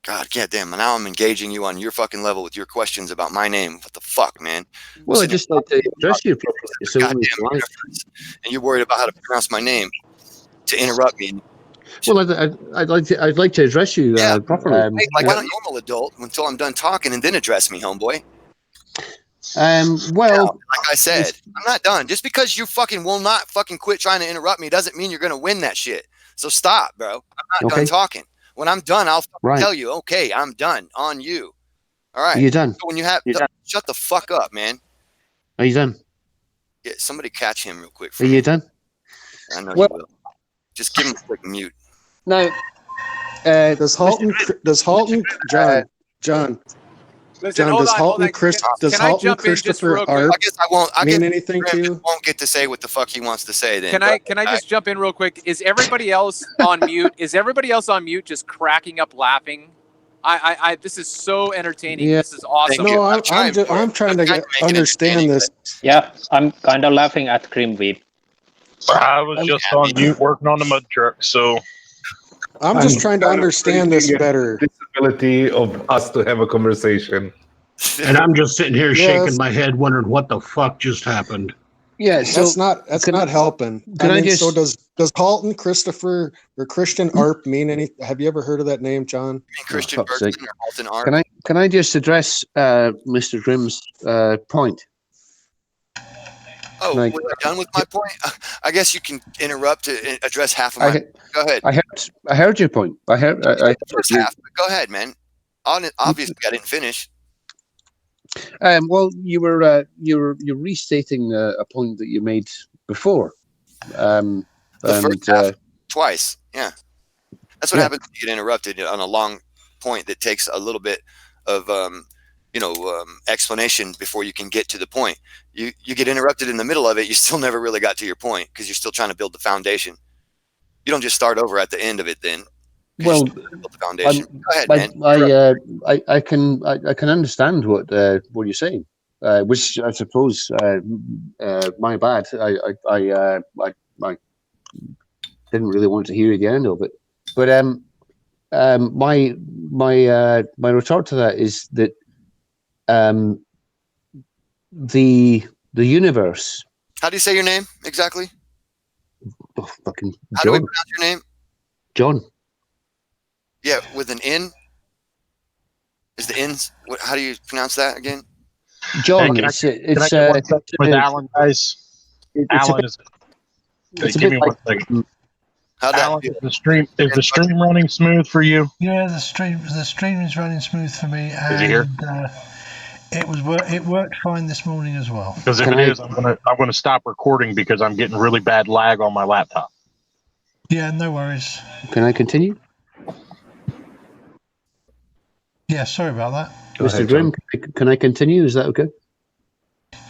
God, goddamn. Now I'm engaging you on your fucking level with your questions about my name. What the fuck, man? Well, I just like to address you properly. So Goddamn it's live. universe. And you're worried about how to pronounce my name to interrupt me. Well, I'd like to address you properly. Hey, like I'm a normal adult until I'm done talking and then address me, homeboy. Well, like I said, I'm not done. Just because you fucking will not fucking quit trying to interrupt me doesn't mean you're gonna win that shit. So stop, bro. I'm not done talking. When I'm done, I'll fucking tell you, okay, I'm done on you. All right. Are you done? So when you have shut the fuck up, man. Are you done? Yeah, somebody catch him real quick. Are you done? I know you will. Just give him a quick mute. No. Does Halton, John, Listen, does Halton, does can I Halton jump in just Christopher real quick? Arp I guess I won't. mean anything to you? Won't get to say what the fuck he wants to say. Then Can I just jump in real quick? Is everybody else on mute? Is everybody else on mute just cracking up laughing? I this is so entertaining. Yeah. This is awesome. No, I'm trying to understand this. Yeah, I'm kind of laughing at Grim V. I was just on mute working on the mud truck, so I'm just trying to understand this better. Disability of us to have a conversation. And I'm just sitting here shaking Yes. my head, wondering what the fuck just happened. Yeah, so that's not helping. can I so just- does Halton Christopher or Christian Arp mean any? Have you ever heard of that name, John? Christian fuck's Bergson sake. or Halton Arp? Can I just address Mr. Grimm's point? Oh, Like- was I done with my point? I guess you can interrupt to address half of my. Go ahead. I heard your point. I heard. I First half. But go ahead, man. Obviously, I didn't finish. Well, you were restating a point that you made before. The first half, twice. Yeah, that's what happens when you get interrupted on a long point that takes a little bit of explanation before you can get to the point. You get interrupted in the middle of it. You still never really got to your point because you're still trying to build the foundation. You don't just start over at the end of it. Then Well, build the foundation. Go ahead, man. I can understand what you're saying, which I suppose my bad. I didn't really want to hear the end of it, but my retort to that is that the universe. How do you say your name exactly? Oh, fucking How do we John. pronounce your name? John. Yeah, with an N. Is the N's? How do you pronounce that again? John. Hey, It's can I get one second with Alan, guys? it's a Alan bit- is. it's a Give bit me one like- second. How'd Alan, is the stream running smooth for you? Yeah, the stream is running smooth for me, and it here? It worked fine this morning as well. Because if it is, I'm gonna stop recording because I'm getting really bad lag on my laptop. Yeah, no worries. Can I continue? Yeah, sorry about that. Mr. Grimm, can I continue? Is that okay?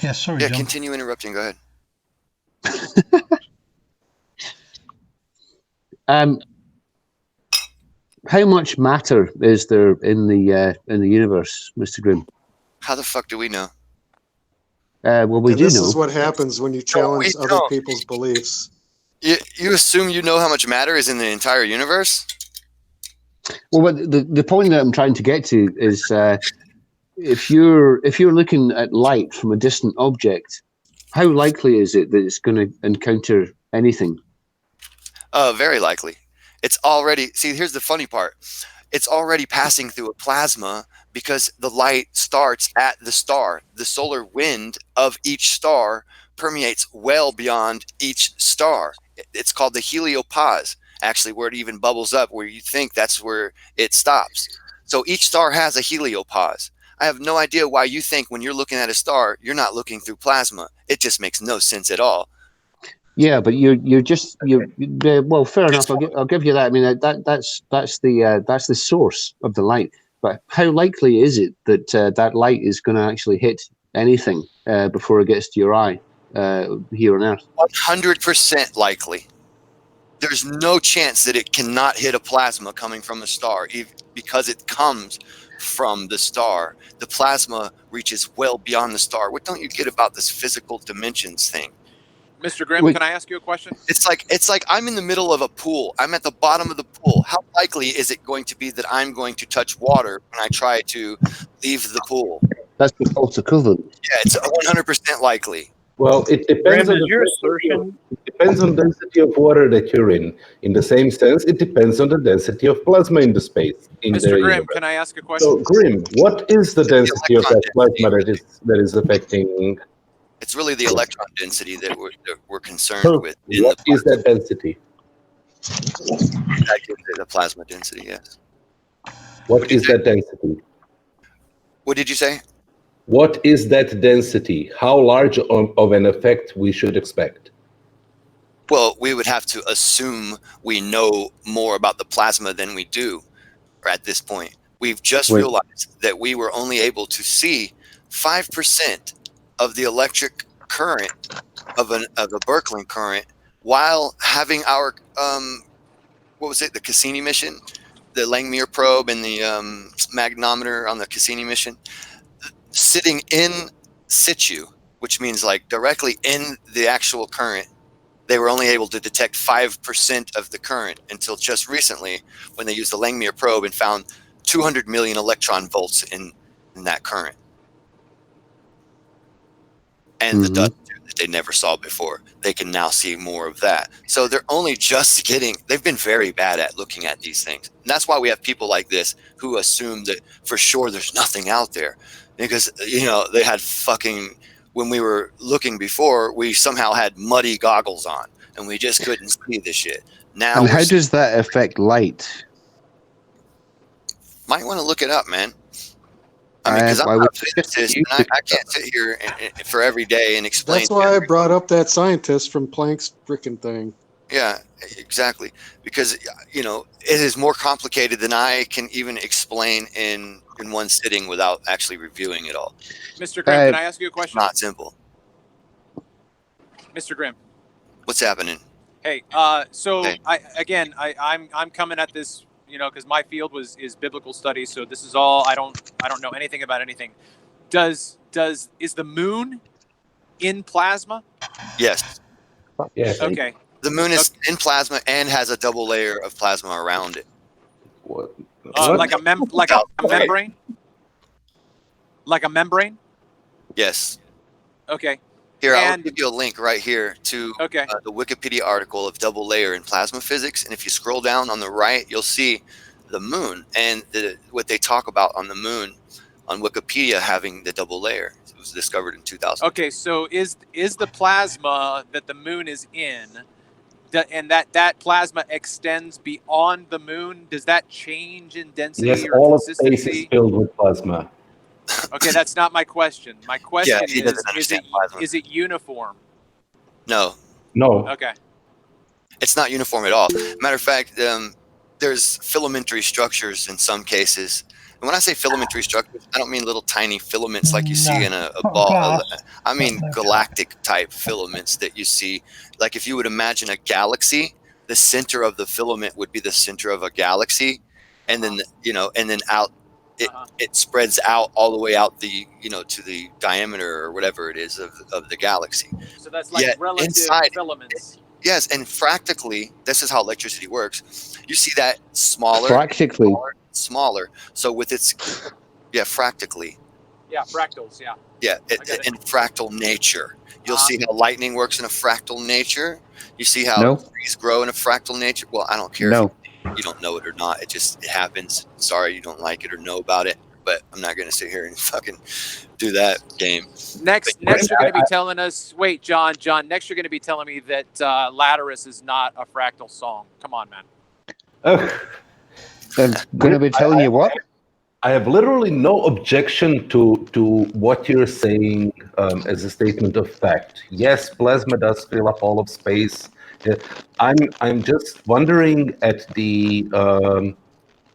Yeah, sorry, Yeah, John. continue interrupting. Go ahead. How much matter is there in the universe, Mr. Grimm? How the fuck do we know? Well, we And do this know. is what happens when you challenge we other don't. people's beliefs. You assume you know how much matter is in the entire universe? Well, but the point that I'm trying to get to is if you're looking at light from a distant object, how likely is it that it's going to encounter anything? Very likely. It's already, see, here's the funny part. It's already passing through a plasma because the light starts at the star. The solar wind of each star permeates well beyond each star. It's called the heliopause, actually, where it even bubbles up, where you think that's where it stops. So each star has a heliopause. I have no idea why you think when you're looking at a star, you're not looking through plasma. It just makes no sense at all. Yeah, but you're well, fair enough. I'll give you that. I mean, that's the source of the light. But how likely is it that that light is going to actually hit anything before it gets to your eye here on Earth? 100% likely. There's no chance that it cannot hit a plasma coming from a star because it comes from the star. The plasma reaches well beyond the star. What don't you get about this physical dimensions thing? Mr. Grimm, can I ask you a question? It's like I'm in the middle of a pool. I'm at the bottom of the pool. How likely is it going to be that I'm going to touch water when I try to leave the pool? That's the false equivalent. Yeah, it's 100% likely. Well, it depends on it depends on the density of water that you're in. In the same sense, it depends on the density of plasma in the space. Mr. Grimm, can I ask a question? So, Grimm, what is the density of that plasma that is affecting? It's really the electron density that we're concerned with. What is that density? That gives it the plasma density, yes. What is that density? What did you say? What is that density? How large of an effect we should expect? Well, we would have to assume we know more about the plasma than we do at this point. We've just realized that we were only able to see 5% of the electric current of a Birkeland current while having our what was it, the Cassini mission, the Langmuir probe and the magnometer on the Cassini mission, sitting in situ, which means like directly in the actual current. They were only able to detect 5% of the current until just recently when they used the Langmuir probe and found 200 million electron volts in that current. And the dust that they never saw before, they can now see more of that. So they're only just they've been very bad at looking at these things. And that's why we have people like this who assume that for sure there's nothing out there. Because, they had when we were looking before, we somehow had muddy goggles on and we just couldn't see the shit. Now, and how does that affect light? Might want to look it up, man. I mean, because I'm not a physicist, and I can't sit here for every day and explain. That's why I brought up that scientist from Planck's freaking thing. Yeah, exactly. Because, it is more complicated than I can even explain in one sitting without actually reviewing it all. Mr. Grimm, can I ask you a question? Not simple. Mr. Grimm. What's happening? Hey, so Hey. I'm coming at this, because my field is biblical studies. So this is all I don't know anything about anything. Is the moon in plasma? Yes. Yes. Okay. The moon is in plasma and has a double layer of plasma around it. What? Like a membrane? Like a membrane? Yes. Okay. Here, I'll give you a link right here to Okay. The Wikipedia article of double layer in plasma physics. And if you scroll down on the right, you'll see the moon and what they talk about on the moon on Wikipedia having the double layer. It was discovered in 2000. Okay, so is the plasma that the moon is in, and that plasma extends beyond the moon, does that change in density Yes, or all of space is consistency? filled with plasma. Okay, that's not my question. My question he doesn't understand plasma. is it uniform? No, No. Okay. it's not uniform at all. Matter of fact, there's filamentary structures in some cases. And when I say filamentary structures, I don't mean little tiny filaments like you see in a ball. I mean galactic type filaments that you see. Like if you would imagine a galaxy, the center of the filament would be the center of a galaxy, and then out it spreads out all the way out to the diameter or whatever it is of the galaxy. So that's like Yet relative inside- filaments. Yes, and fractically, this is how electricity works. You see that smaller, Practically. smaller. So with its, fractically. Yeah, fractals. Yeah. Yeah, in fractal nature. You'll see how lightning works in a fractal nature. You see how trees grow in a fractal nature. Well, I don't care if you don't know it or not. It happens. Sorry you don't like it or know about it, but I'm not going to sit here and fucking do that game. Next you're going to be telling us. Wait, John. Next you're going to be telling me that Latterus is not a fractal song. Come on, man. I'm going to be telling you what? I have literally no objection to what you're saying as a statement of fact. Yes, plasma does fill up all of space. I'm just wondering at the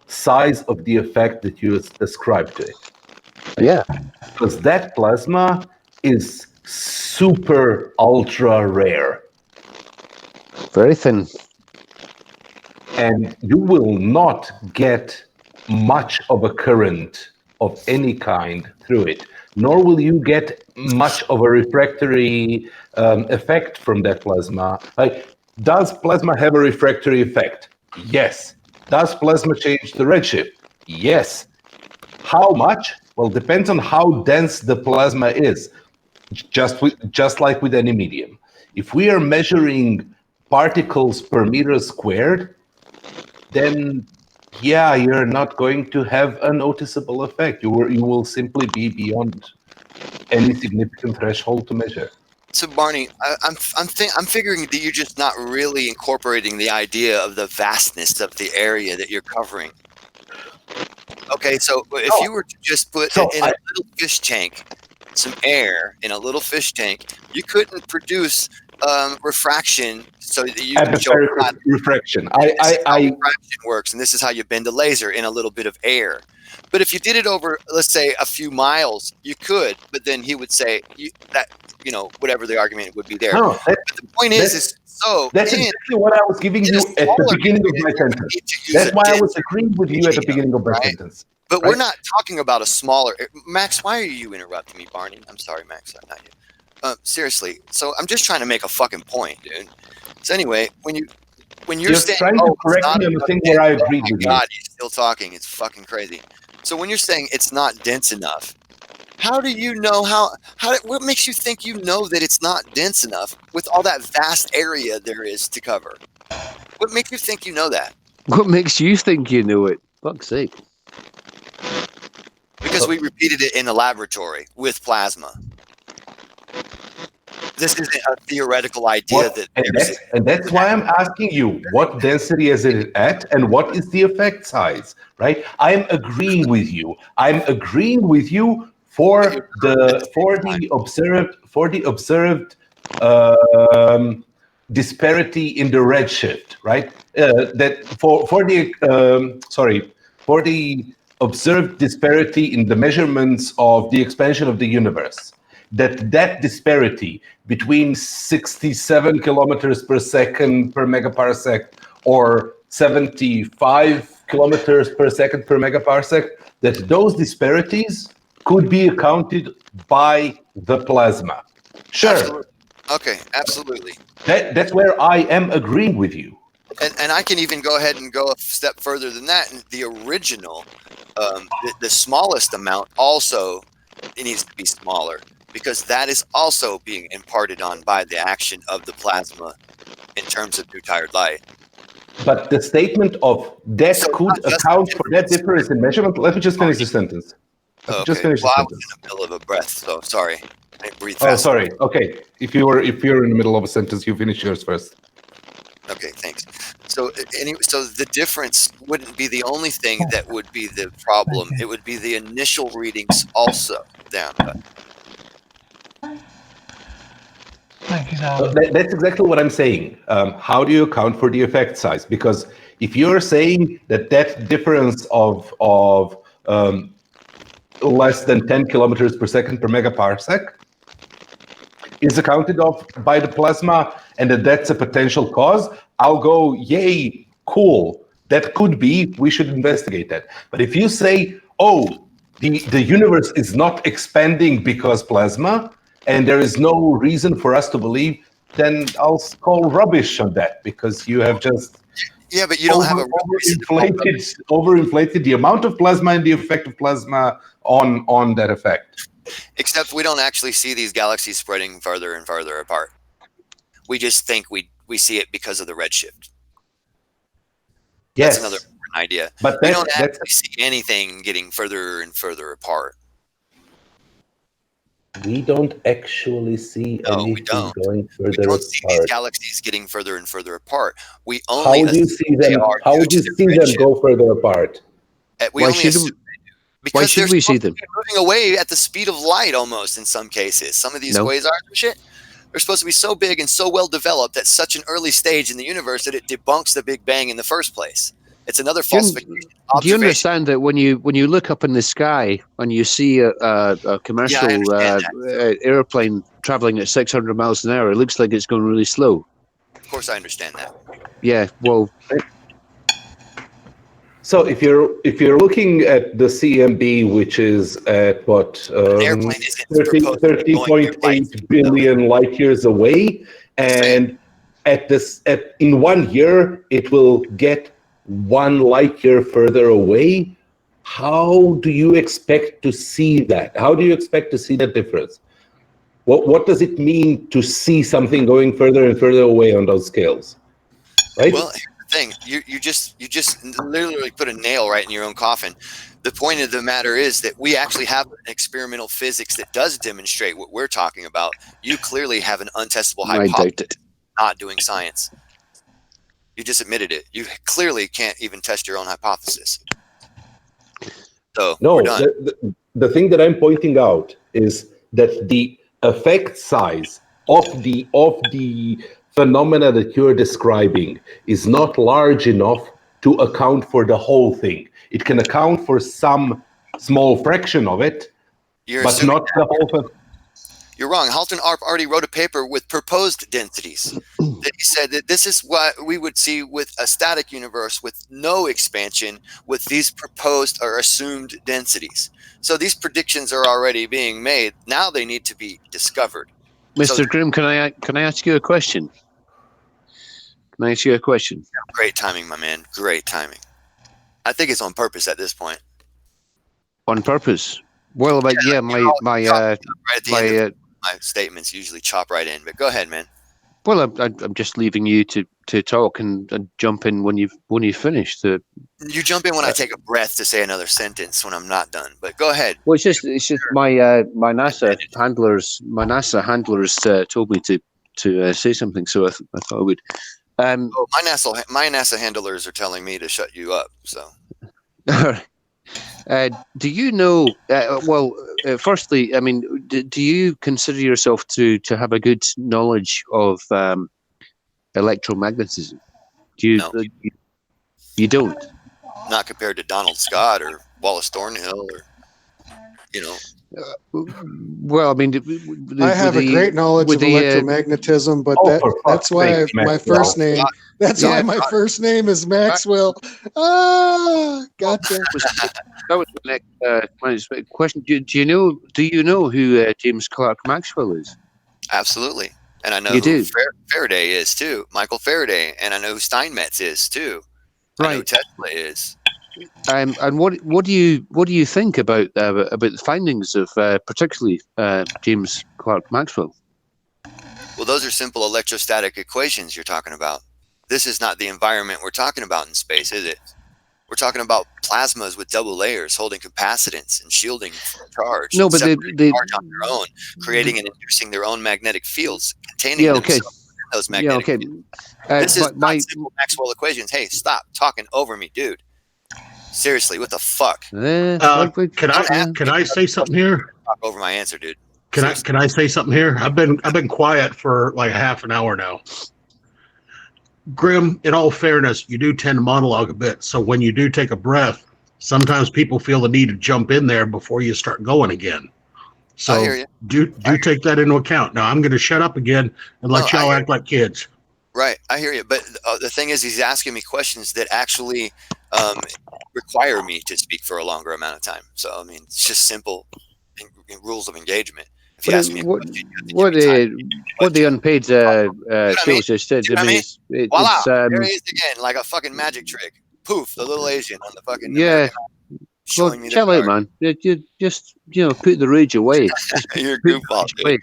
size of the effect that you described to it. Yeah. Because that plasma is super ultra rare. Very thin. And you will not get much of a current of any kind through it, nor will you get much of a refractory effect from that plasma. Like, does plasma have a refractory effect? Yes. Does plasma change the redshift? Yes. How much? Well, depends on how dense the plasma is, just like with any medium. If we are measuring particles per meter squared, then yeah, you're not going to have a noticeable effect. You will simply be beyond any significant threshold to measure. So Barney, I'm figuring that you're just not really incorporating the idea of the vastness of the area that you're covering. Okay, so if you were to just put in a little fish tank some air in a little fish tank, you couldn't produce refraction so that you can show refraction. Refraction works, and this is how you bend a laser in a little bit of air. But if you did it over, let's say, a few miles, you could. But then he would say whatever the argument would be there. No, but the point is so that's exactly what I was giving you at the beginning of my sentence. That's why I was agreeing with you at the beginning of my sentence. But we're not talking about a smaller. Max, why are you interrupting me, Barney? I'm sorry, Max, not you. Seriously. So I'm just trying to make a fucking point, dude. So anyway, when you're saying, trying to correct me on the thing where I agreed with you. God, he's still talking. It's fucking crazy. So when you're saying it's not dense enough, how do you know what makes you think you know that it's not dense enough with all that vast area there is to cover? What makes you think you know that? What makes you think you know it? Fuck's sake. Because we repeated it in the laboratory with plasma. This isn't a theoretical idea and that's why I'm asking you, what density is it at and what is the effect size, right? I'm agreeing with you. I'm agreeing with you for the observed disparity in the redshift, right? For the observed disparity in the measurements of the expansion of the universe. That disparity between 67 kilometers per second per megaparsec or 75 kilometers per second per megaparsec, that those disparities could be accounted by the plasma. Sure. Absolutely. Okay, absolutely. That's where I am agreeing with you. And I can even go ahead and go a step further than that. And the original, the smallest amount also, it needs to be smaller, because that is also being imparted on by the action of the plasma in terms of tired light. But the statement of that could account for that difference in measurement. Let me just finish the sentence. Just finish the sentence. I was in the middle of a breath, so sorry. I breathe fast. Oh, sorry. Okay. If you're in the middle of a sentence, you finish yours first. Okay, thanks. So anyway, so the difference wouldn't be the only thing that would be the problem. It would be the initial readings also down. Thank you, That's exactly what I'm saying. How do you account for the effect size? Because if you're saying that difference of less than 10 kilometers per second per megaparsec is accounted of by the plasma, and that's a potential cause, I'll go, yay, cool. That could be, we should investigate that. But if you say, oh, the universe is not expanding because plasma, and there is no reason for us to believe then I'll call rubbish on that, because you have just Yeah, but you don't have a overinflated the amount of plasma and the effect of plasma on that effect. Except we don't actually see these galaxies spreading further and further apart. We just think we see it because of the redshift. Yes. That's another idea. But we don't actually see anything getting further and further apart. We don't actually see anything going further apart. We don't see these galaxies getting further and further apart. We How only would you see them? How would you see them go further apart? Why should we see them? Moving away at the speed of light, almost in some cases. Some of these quasars and shit, they're supposed to be so big and so well developed at such an early stage in the universe that it debunks the Big Bang in the first place. It's another falsification. Do you understand that when you look up in the sky and you see a commercial airplane traveling at 600 miles an hour, it looks like it's going really slow? Of course, I understand that. Yeah, well. So if you're looking at the CMB, which is at what 30.8 billion light years away, and in 1 year it will get 1 light year further away, how do you expect to see that? How do you expect to see that difference? What does it mean to see something going further and further away on those scales? Right? Well, here's the thing. You just literally put a nail right in your own coffin. The point of the matter is that we actually have an experimental physics that does demonstrate what we're talking about. You clearly have an untestable hypothesis, not doing science. You just admitted it. You clearly can't even test your own hypothesis. So no, we're done. The thing that I'm pointing out is that the effect size of the phenomena that you're describing is not large enough to account for the whole thing. It can account for some small fraction of it, but not the whole thing. You're wrong. Halton Arp already wrote a paper with proposed densities. That he said that this is what we would see with a static universe with no expansion with these proposed or assumed densities. So these predictions are already being made. Now they need to be discovered. Mr. Grimm, can I ask you a question? Can I ask you a question? Great timing, my man. Great timing. I think it's on purpose at this point. On purpose? Well, but yeah, my statements usually chop right in, but go ahead, man. Well, I'm just leaving you to talk and jump in when you've finished. You jump in when I take a breath to say another sentence when I'm not done. But go ahead. Well, it's just my NASA handlers told me to say something, so I thought I would. My NASA handlers are telling me to shut you up. So. Do you know? Firstly, I mean, do you consider yourself to have a good knowledge of electromagnetism? No. You don't? Not compared to Donald Scott or Wallace Thornhill, or Well, I mean, I have a great knowledge of electromagnetism, but that's why my first name. That's why my first name is Maxwell. Gotcha. That was the next question. Do you know who James Clerk Maxwell is? Absolutely, and I know who Faraday is too. Michael Faraday, and I know who Steinmetz is too. Right. I know Tesla is. And what do you think about the findings of particularly James Clerk Maxwell? Well, those are simple electrostatic equations you're talking about. This is not the environment we're talking about in space, is it? We're talking about plasmas with double layers holding capacitance and shielding from charge. No, but they charge on their own, creating and inducing their own magnetic fields, containing themselves within those magnetic fields. This is not simple Maxwell equations. Hey, stop talking over me, dude. Seriously, what the fuck? Can I say something here? Talk over my answer, dude. Can I say something here? I've been quiet for like half an hour now. Grimm, in all fairness, you do tend to monologue a bit. So when you do take a breath, sometimes people feel the need to jump in there before you start going again. So I hear you. do take that into account. Now I'm going to shut up again and let y'all act like kids. Right, I hear you. But the thing is, he's asking me questions that actually require me to speak for a longer amount of time. So I mean, it's just simple rules of engagement. If if you ask me a what, question, you have to what give me time. what the unpaid shows just said. You know I what I mean, mean? Voila! There it's he is again, like a fucking magic trick. Poof, the little Asian on the fucking yeah. American showing me the Chill out, card. man. You just put the rage away. Just You're a put the goofball, rage dude. away.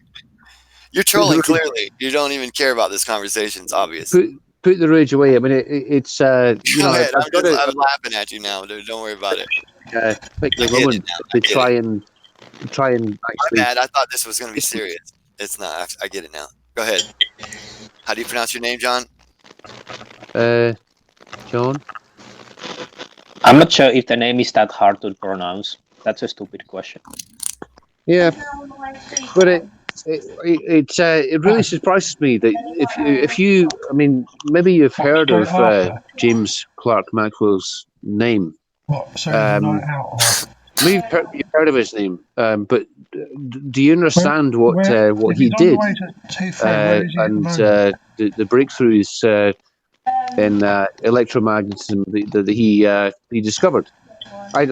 You're trolling clearly. You don't even care about this conversation. It's obvious. Put the rage away. I mean, it's Go I've ahead. got to I'm laughing at you now, dude. Don't worry about it. pick I the get it moment now. to try and My actually. bad. I thought this was going to be serious. It's not. I get it now. Go ahead. How do you pronounce your name, John? John. I'm not sure if the name is that hard to pronounce. That's a stupid question. Yeah, but it really surprises me that if you I mean maybe you've heard of James Clerk Maxwell's name. What? Sorry, night out. Or... You've heard of his name, but do you understand what he did and the breakthroughs in electromagnetism that he discovered? Are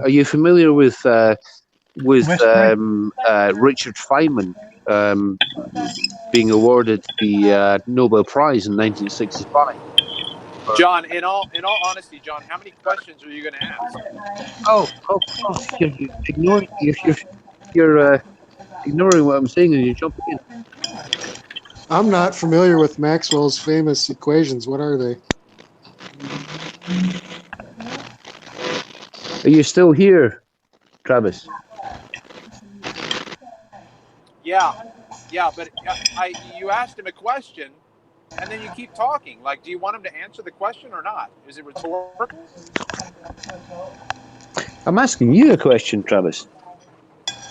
you familiar with Richard Feynman being awarded the Nobel Prize in 1965? John, in all honesty, John, how many questions are you going to ask? Oh, you're ignoring you're ignoring what I'm saying and you're jumping in. I'm not familiar with Maxwell's famous equations. What are they? Are you still here, Travis? Yeah, but you asked him a question, and then you keep talking. Like, do you want him to answer the question or not? Is it rhetorical? I'm asking you a question, Travis.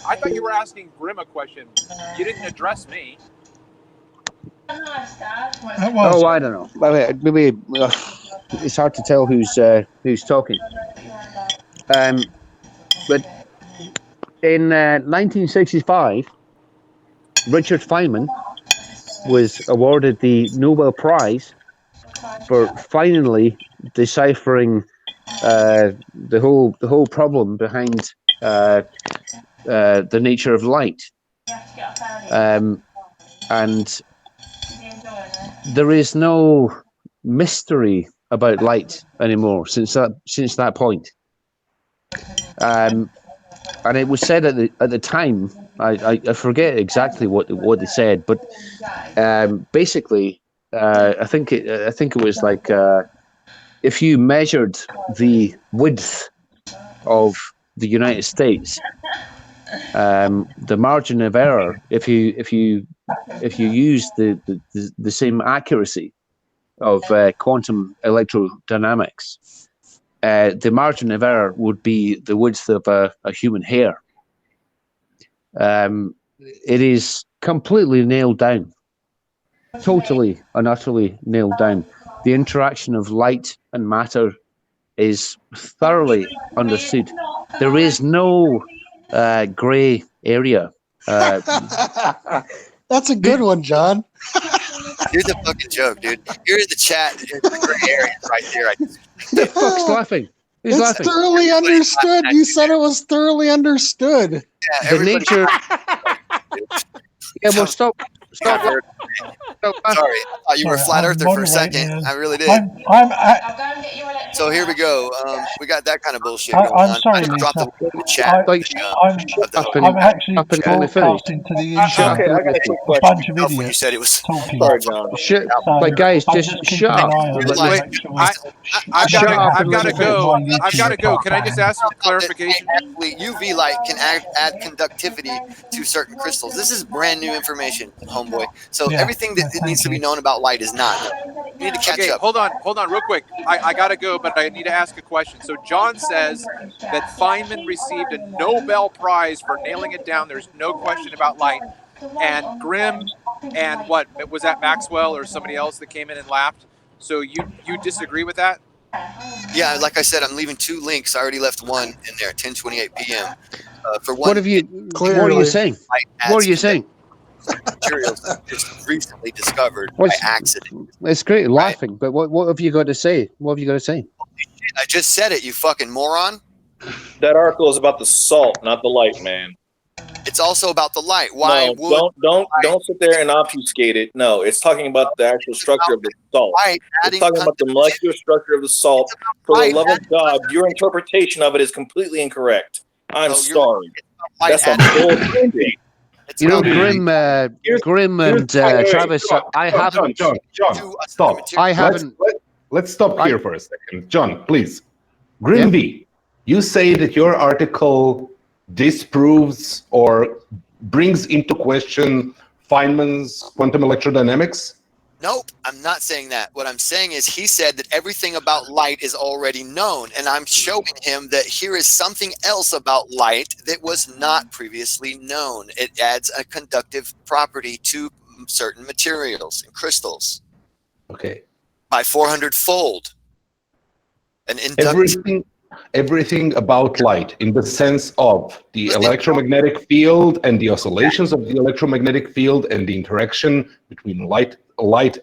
I thought you were asking Grim a question. You didn't address me. Oh, I don't know. Maybe it's hard to tell who's talking. But in 1965, Richard Feynman was awarded the Nobel Prize for finally deciphering the whole problem behind the nature of light. And there is no mystery about light anymore since that point. And it was said at the time, I forget exactly what they said, but basically, I think it was like if you measured the width of the United States, the margin of error, if you use the same accuracy of quantum electrodynamics, the margin of error would be the width of a human hair. It is completely nailed down, totally and utterly nailed down. The interaction of light and matter is thoroughly understood. There is no gray area. That's a good one, John. Here's a fucking joke, dude. Here's the chat. Here's the gray area right there. The fuck's laughing? Who's It's laughing? thoroughly understood. You said it was thoroughly understood. Yeah, The nature. Yeah, well, stop. Sorry, I thought you were a flat earther for a second. I really did. So here we go. We got that kind of bullshit going I'm on. sorry, I Lisa. dropped the chat. I'm actually broadcasting to the internet Okay, I got a quick a bunch of when you idiots said it was talking. Sorry, John. Shit, So like guys, I'm just keeping shut an up. eye on it. Wait, Make sure I've Shut up and got to let me go. finish. I've got to go. Can I just ask for clarification? UV light can add conductivity to certain crystals. This is brand new information, homeboy. So Yeah, everything that needs to be known about light is not. You need to catch Okay, up. hold on, real quick. I got to go, but I need to ask a question. So John says that Feynman received a Nobel Prize for nailing it down. There's no question about light. And Grimm and what was that, Maxwell or somebody else that came in and laughed? So you disagree with that? Yeah, like I said, I'm leaving 2 links. I already left one in there, 10:28 p.m. For one, What have you? What are you saying? What are you saying? Materials just recently discovered What's- by accident. It's great laughing, but what have you got to say? What have you got to say? I just said it, you fucking moron. That article is about the salt, not the light, man. It's also about the light. Why No, don't sit there and obfuscate it. No, it's talking about the actual structure of the salt. It's talking about the molecular structure of the salt. For the love of God, your interpretation of it is completely incorrect. I'm sorry. That's a bullshit. You know, Grim and Travis, I haven't. John, stop. I haven't. Let's stop here for a second. John, please. Grim V, you say that your article disproves or brings into question Feynman's quantum electrodynamics? Nope, I'm not saying that. What I'm saying is he said that everything about light is already known, and I'm showing him that here is something else about light that was not previously known. It adds a conductive property to certain materials and crystals. Okay. By 400-fold. An inductive. Everything about light in the sense of the electromagnetic field and the oscillations of the electromagnetic field and the interaction between light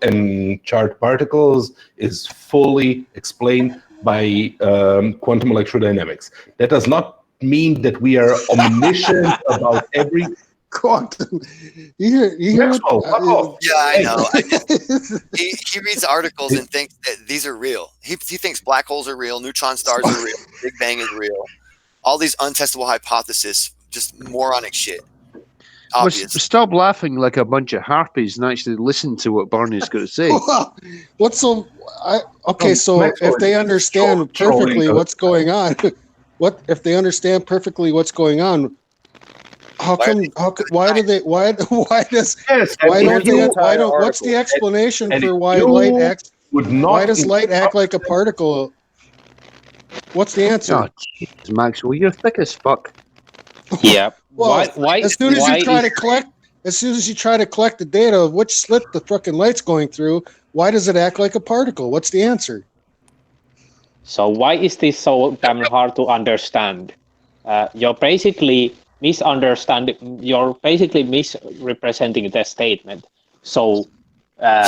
and charged particles is fully explained by quantum electrodynamics. That does not mean that we are omniscient about every quantum. You hear yeah, I know. He reads articles and thinks that these are real. He thinks black holes are real, neutron stars are real, Big Bang is real. All these untestable hypotheses, just moronic shit. Well, stop laughing like a bunch of harpies and actually listen to what Barney's going to say. What's so? Okay, so if they understand perfectly what's going on, if they understand perfectly what's going on? What's the explanation for why light acts? Why does light act like a particle? What's the answer? Oh, Jesus, Maxwell, you're thick as fuck. Yeah. Well, as soon as you try to collect the data of which slit the fucking light's going through, why does it act like a particle? What's the answer? So why is this so damn hard to understand? You're basically misrepresenting the statement. So when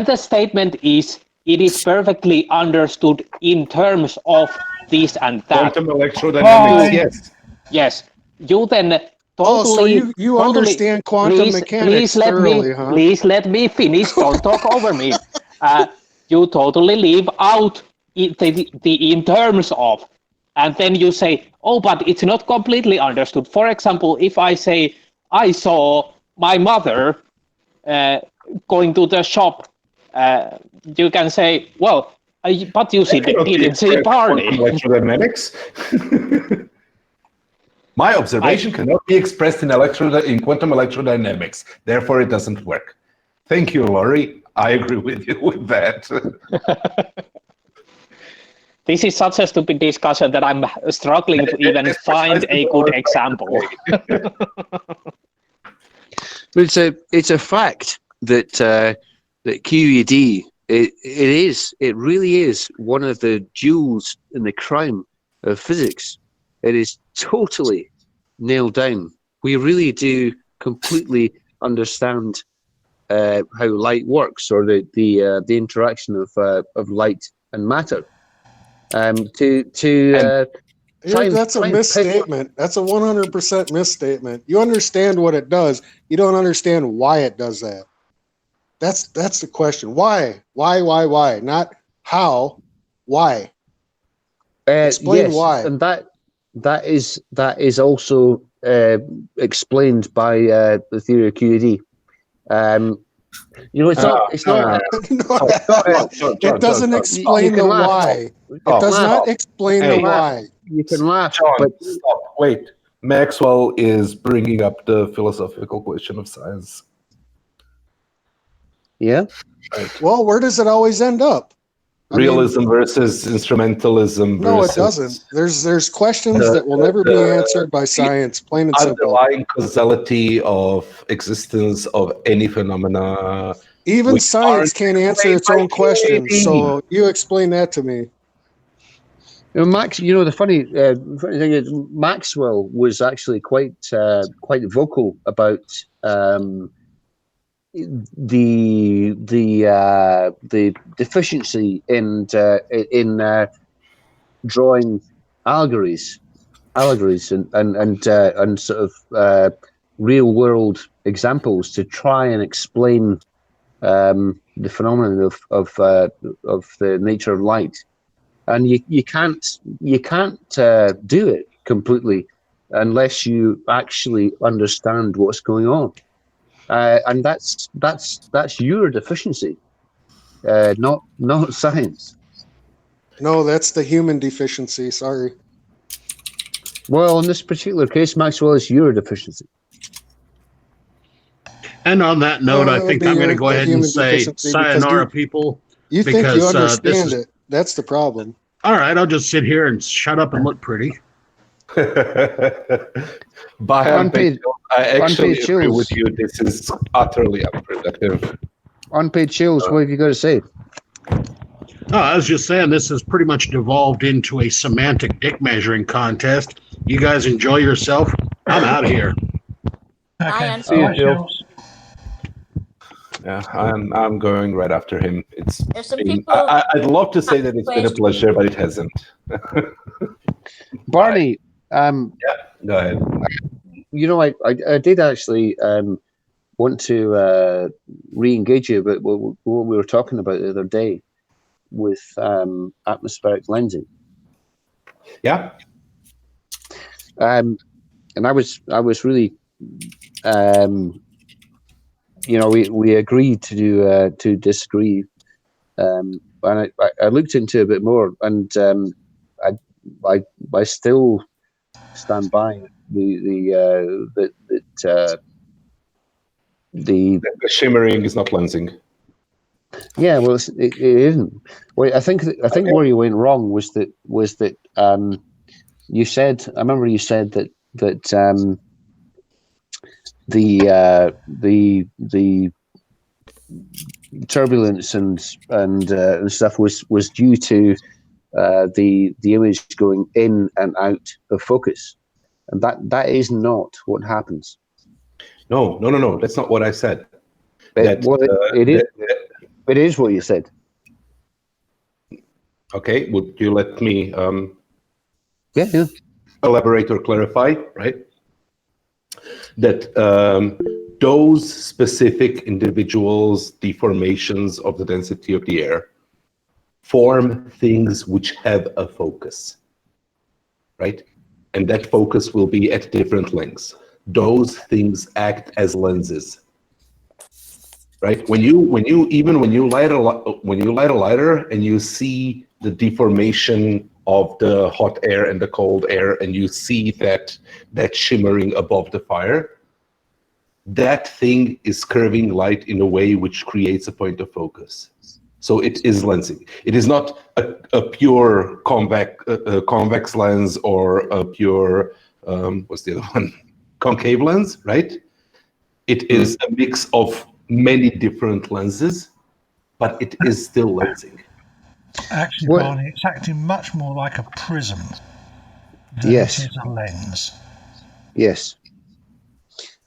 the statement is, it is perfectly understood in terms of this and that. Quantum electrodynamics, yes. Yes. You then totally... so you understand quantum mechanics thoroughly, huh? Please let me finish. Don't talk over me. You totally leave out the in terms of. And then you say, oh, but it's not completely understood. For example, if I say, I saw my mother going to the shop, you can say, well, but you didn't see Barney. Electrodynamics? My observation cannot be expressed in quantum electrodynamics. Therefore, it doesn't work. Thank you, Laurie. I agree with you with that. This is such a stupid discussion that I'm struggling to even find a good example. It's a fact that that QED it really is one of the jewels in the crown of physics. It is totally nailed down. We really do completely understand how light works, or the interaction of light and matter. That's a misstatement. That's a 100% misstatement. You understand what it does. You don't understand why it does that. That's the question. Why? Why? Not how. Why? Explain why. And that is also explained by the theory of QED. It's not. It doesn't explain the why. It does not explain the why. You can laugh, John, but stop. Wait. Maxwell is bringing up the philosophical question of science. Yeah. Right. Well, where does it always end up? Realism versus instrumentalism. No, it doesn't. There's questions that will never be answered by science, plain and simple. Underlying causality of existence of any phenomena. Even science can't answer its own questions. So you explain that to me. Max, the funny thing is, Maxwell was actually quite vocal about the deficiency in drawing allegories allegories and sort of real world examples to try and explain the phenomenon of the nature of light, and you can't do it completely unless you actually understand what's going on, and that's your deficiency, not science. No, that's the human deficiency. Sorry. Well, in this particular case, Maxwell, is your deficiency. And on that note, I think I'm going to go ahead and say sayonara, people. You think you understand it. That's the problem. All right, I'll just sit here and shut up and look pretty. By Unpaid- I actually unpaid agree chills. with you. This is utterly unproductive. Unpaid chills, what have you got to say? No, I was just saying this has pretty much devolved into a semantic dick measuring contest. You guys enjoy yourself. I'm out of here. Okay. See you, Jill. Yeah, I'm going right after him. There's some been, people I'd love to say that it's been a pleasure, but it hasn't. Barney, go ahead. You know, I did actually want to re-engage you about what we were talking about the other day with atmospheric lensing. Yeah. And I was really, we agreed to disagree, and I looked into it a bit more, and I still stand by the shimmering is not lensing. Yeah, well, it isn't. Well, I think where you went wrong was that you said, I remember you said that the turbulence and stuff was due to the image going in and out of focus, and that is not what happens. No. That's not what I said. It is what you said. Okay, would you let me yeah. elaborate or clarify, right? That those specific individuals' deformations of the density of the air form things which have a focus, right? And that focus will be at different lengths. Those things act as lenses. Right, when you light a lighter and you see the deformation of the hot air and the cold air, and you see that shimmering above the fire, that thing is curving light in a way which creates a point of focus. So it is lensing. It is not a pure convex lens or a pure what's the other one? Concave lens, right? It is a mix of many different lenses, but it is still lensing. Actually, Barney, it's acting much more like a prism than Yes. it is a lens. Yes.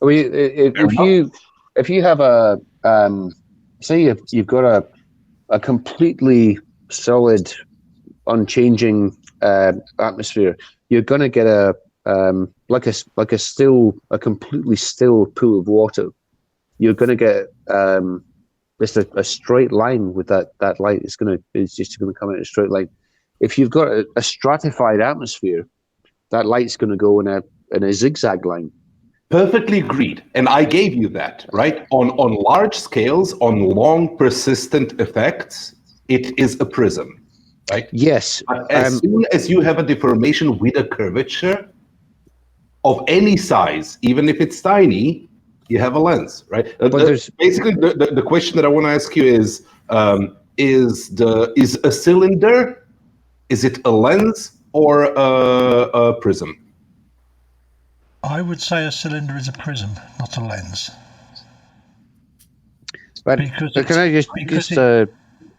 I mean, if you have a say you've got a completely solid, unchanging atmosphere, you're going to get a completely still pool of water. You're going to get just a straight line with that light. It's just going to come in a straight line. If you've got a stratified atmosphere, that light's going to go in a zigzag line. Perfectly agreed, and I gave you that, right? On large scales, on long persistent effects, it is a prism, right? Yes. But as soon as you have a deformation with a curvature of any size, even if it's tiny, you have a lens, right? Basically, the question that I want to ask you is a cylinder, is it a lens or a prism? I would say a cylinder is a prism, not a lens. But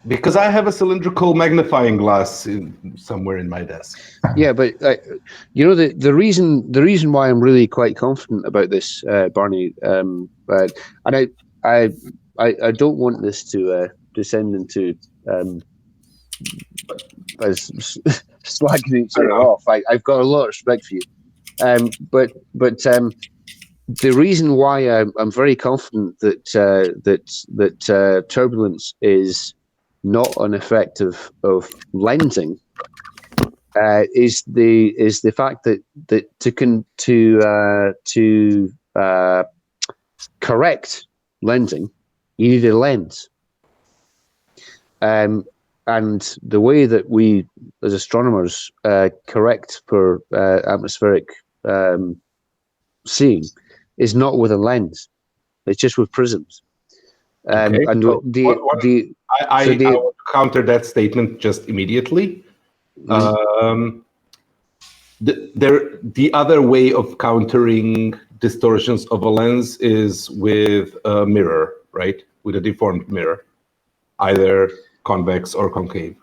because I have a cylindrical magnifying glass somewhere in my desk. Yeah, but the reason why I'm really quite confident about this, Barney, and I don't want this to descend into as slagging each other off. I've got a lot of respect for you, But the reason why I'm very confident that turbulence is not an effect of lensing is the fact that to correct lensing, you need a lens. And the way that we, as astronomers, correct for atmospheric seeing is not with a lens; it's just with prisms. Okay. And So I so will counter that statement just immediately. The other way of countering distortions of a lens is with a mirror, right? With a deformed mirror, either convex or concave.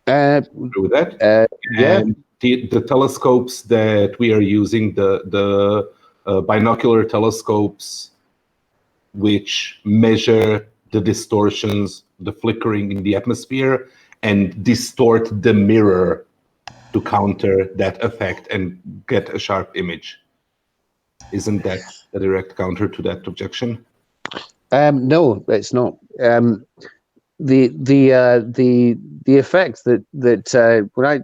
Agree with that? Yeah. And the telescopes that we are using, the binocular telescopes, which measure the distortions, the flickering in the atmosphere, and distort the mirror to counter that effect and get a sharp image. Isn't that a direct counter to that objection? No, it's not. The effect that when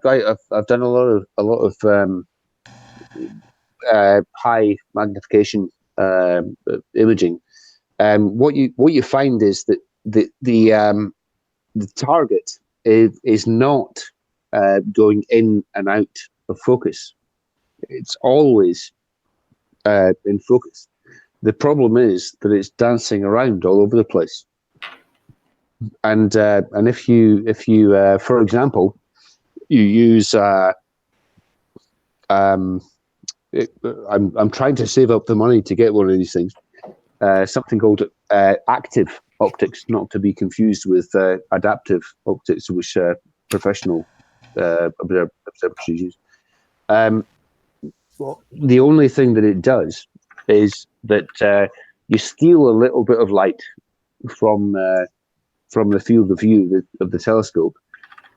I've done a lot of high magnification imaging, what you find is that the target is not going in and out of focus. It's always in focus. The problem is that it's dancing around all over the place. And if you for example, you use I'm trying to save up the money to get one of these things. Something called active optics, not to be confused with adaptive optics, which professional observers use. The only thing that it does is that you steal a little bit of light from the field of view of the telescope,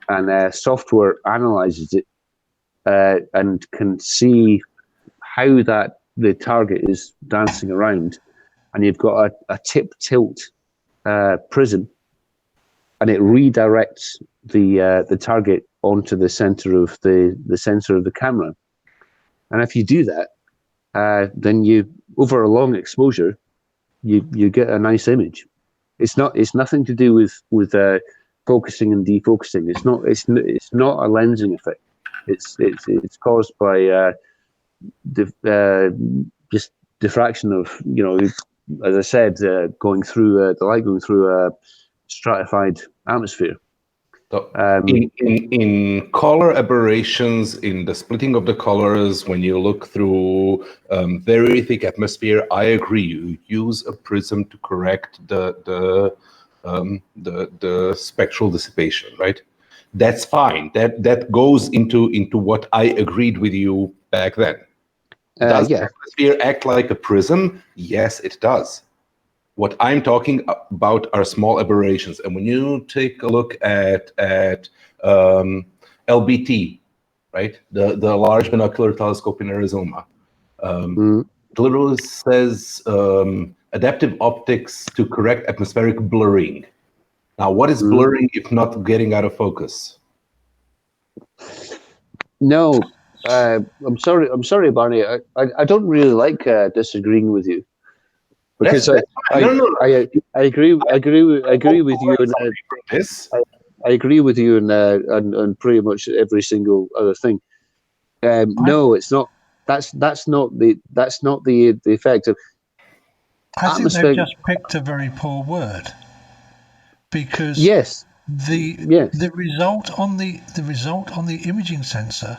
and software analyzes it and can see how the target is dancing around, and you've got a tip tilt prism, and it redirects the target onto the center of the sensor of the camera. And if you do that, then you, over a long exposure, you get a nice image. It's nothing to do with focusing and defocusing. It's not a lensing effect. It's caused by just diffraction of, as I said, going through the light going through a stratified atmosphere. So in color aberrations, in the splitting of the colors, when you look through very thick atmosphere, I agree. You use a prism to correct the spectral dissipation, right? That's fine. That goes into what I agreed with you back then. Does the atmosphere act like a prism? Yes, it does. What I'm talking about are small aberrations. And when you take a look at LBT, right, the Large Binocular Telescope in Arizona, it literally says adaptive optics to correct atmospheric blurring. Now, what is blurring if not getting out of focus? No, I'm sorry, Barney. I don't really like disagreeing with you, because I agree with you. I agree with you on pretty much every single other thing. No, it's not. That's not the effect of. I think they've just picked a very poor word, because the result on the imaging sensor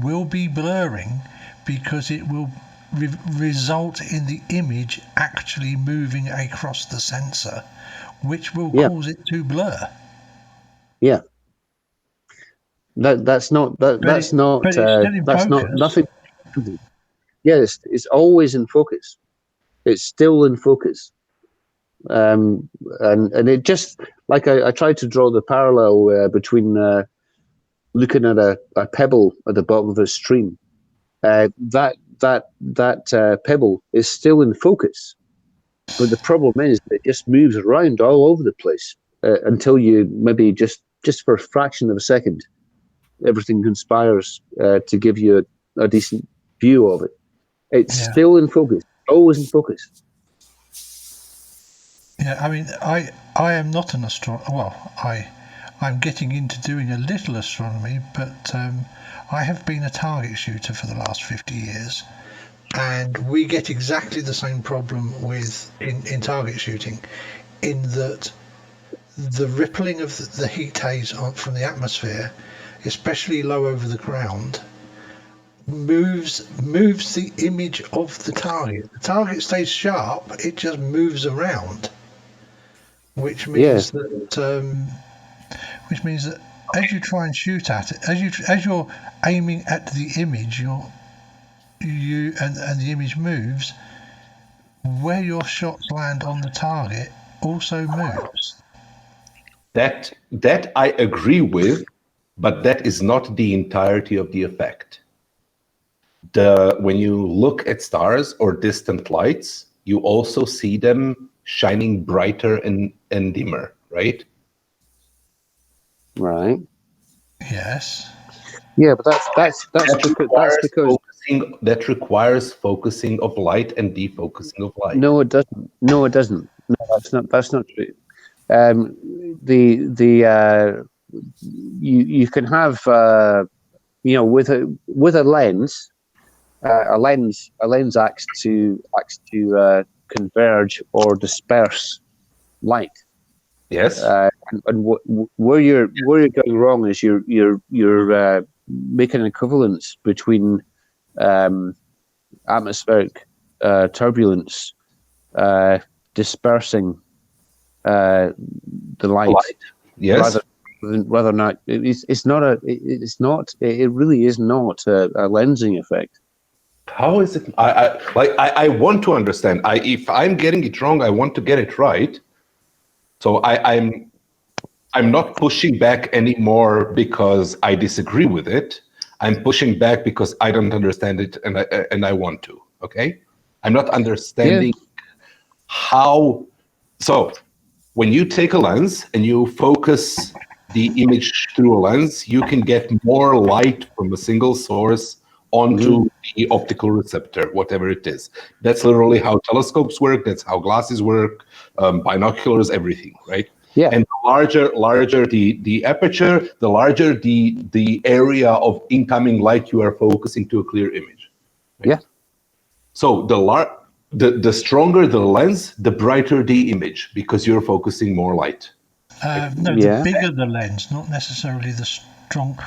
will be blurring, because it will result in the image actually moving across the sensor, which will cause it to blur. Yeah, that's not nothing. Yes, it's always in focus. It's still in focus, and it just like I tried to draw the parallel between looking at a pebble at the bottom of a stream. That that pebble is still in focus. But the problem is that it just moves around all over the place until you maybe just for a fraction of a second, everything conspires to give you a decent view of it. It's still in focus, always in focus. Yeah, I mean, I am not an astronomer. Well, I'm getting into doing a little astronomy, but I have been a target shooter for the last 50 years. And we get exactly the same problem in target shooting, in that the rippling of the heat haze from the atmosphere, especially low over the ground, moves the image of the target. The target stays sharp; it just moves around, which means that as you try and shoot at it, as you're aiming at the image, and the image moves, where your shots land on the target also moves. That I agree with, but that is not the entirety of the effect. When you look at stars or distant lights, you also see them shining brighter and dimmer, right? Right. Yes. Yeah, but that's because that requires focusing of light and defocusing of light. No, it doesn't. No, that's not true. You can have with a lens, a lens acts to converge or disperse light. Yes. And where you're going wrong is you're making an equivalence between atmospheric turbulence dispersing the light. Yes. Whether or not it really is not a lensing effect. How is it? I want to understand. If I'm getting it wrong, I want to get it right. So I'm not pushing back anymore because I disagree with it. I'm pushing back because I don't understand it and I want to. Okay, I'm not understanding how. So when you take a lens and you focus the image through a lens, you can get more light from a single source onto the optical receptor, whatever it is. That's literally how telescopes work. That's how glasses work, binoculars, everything, right? Yeah. And the larger the aperture, the larger the area of incoming light you are focusing to a clear image. Right? Yeah. So the stronger the lens, the brighter the image because you're focusing more light. The bigger the lens, not necessarily the stronger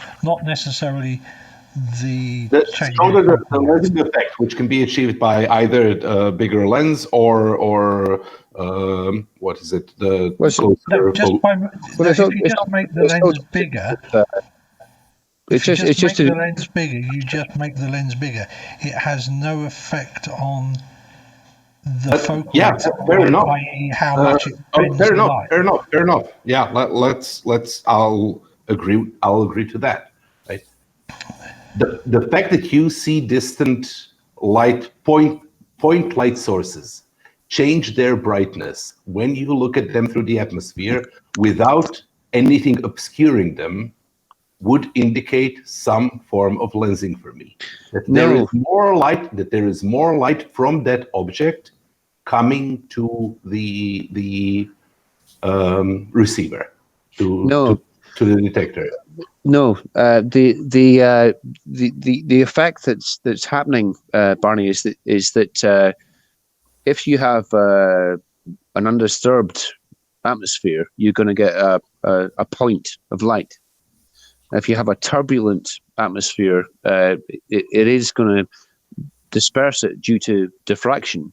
the lensing effect, which can be achieved by either a bigger lens or what is it? If you just make the lens bigger. You just make the lens bigger. It has no effect on the focal. Yeah, fair enough. How much it bends the light. Fair enough. Yeah, let's. I'll agree to that. Right. The fact that you see distant light point light sources change their brightness when you look at them through the atmosphere without anything obscuring them would indicate some form of lensing for me. That there is more light from that object coming to the receiver, to the detector. No, the effect that's happening, Barney, is that if you have an undisturbed atmosphere, you're going to get a point of light. If you have a turbulent atmosphere, it is going to disperse it due to diffraction,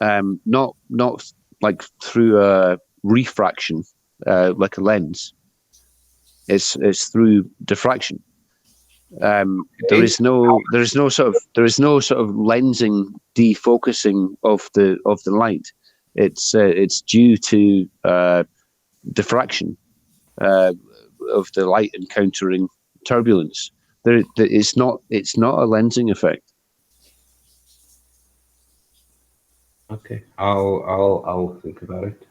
not like through a refraction, like a lens. It's through diffraction. There is no sort of lensing, defocusing of the light. It's due to diffraction of the light encountering turbulence. It's not a lensing effect. Okay, I'll think about it.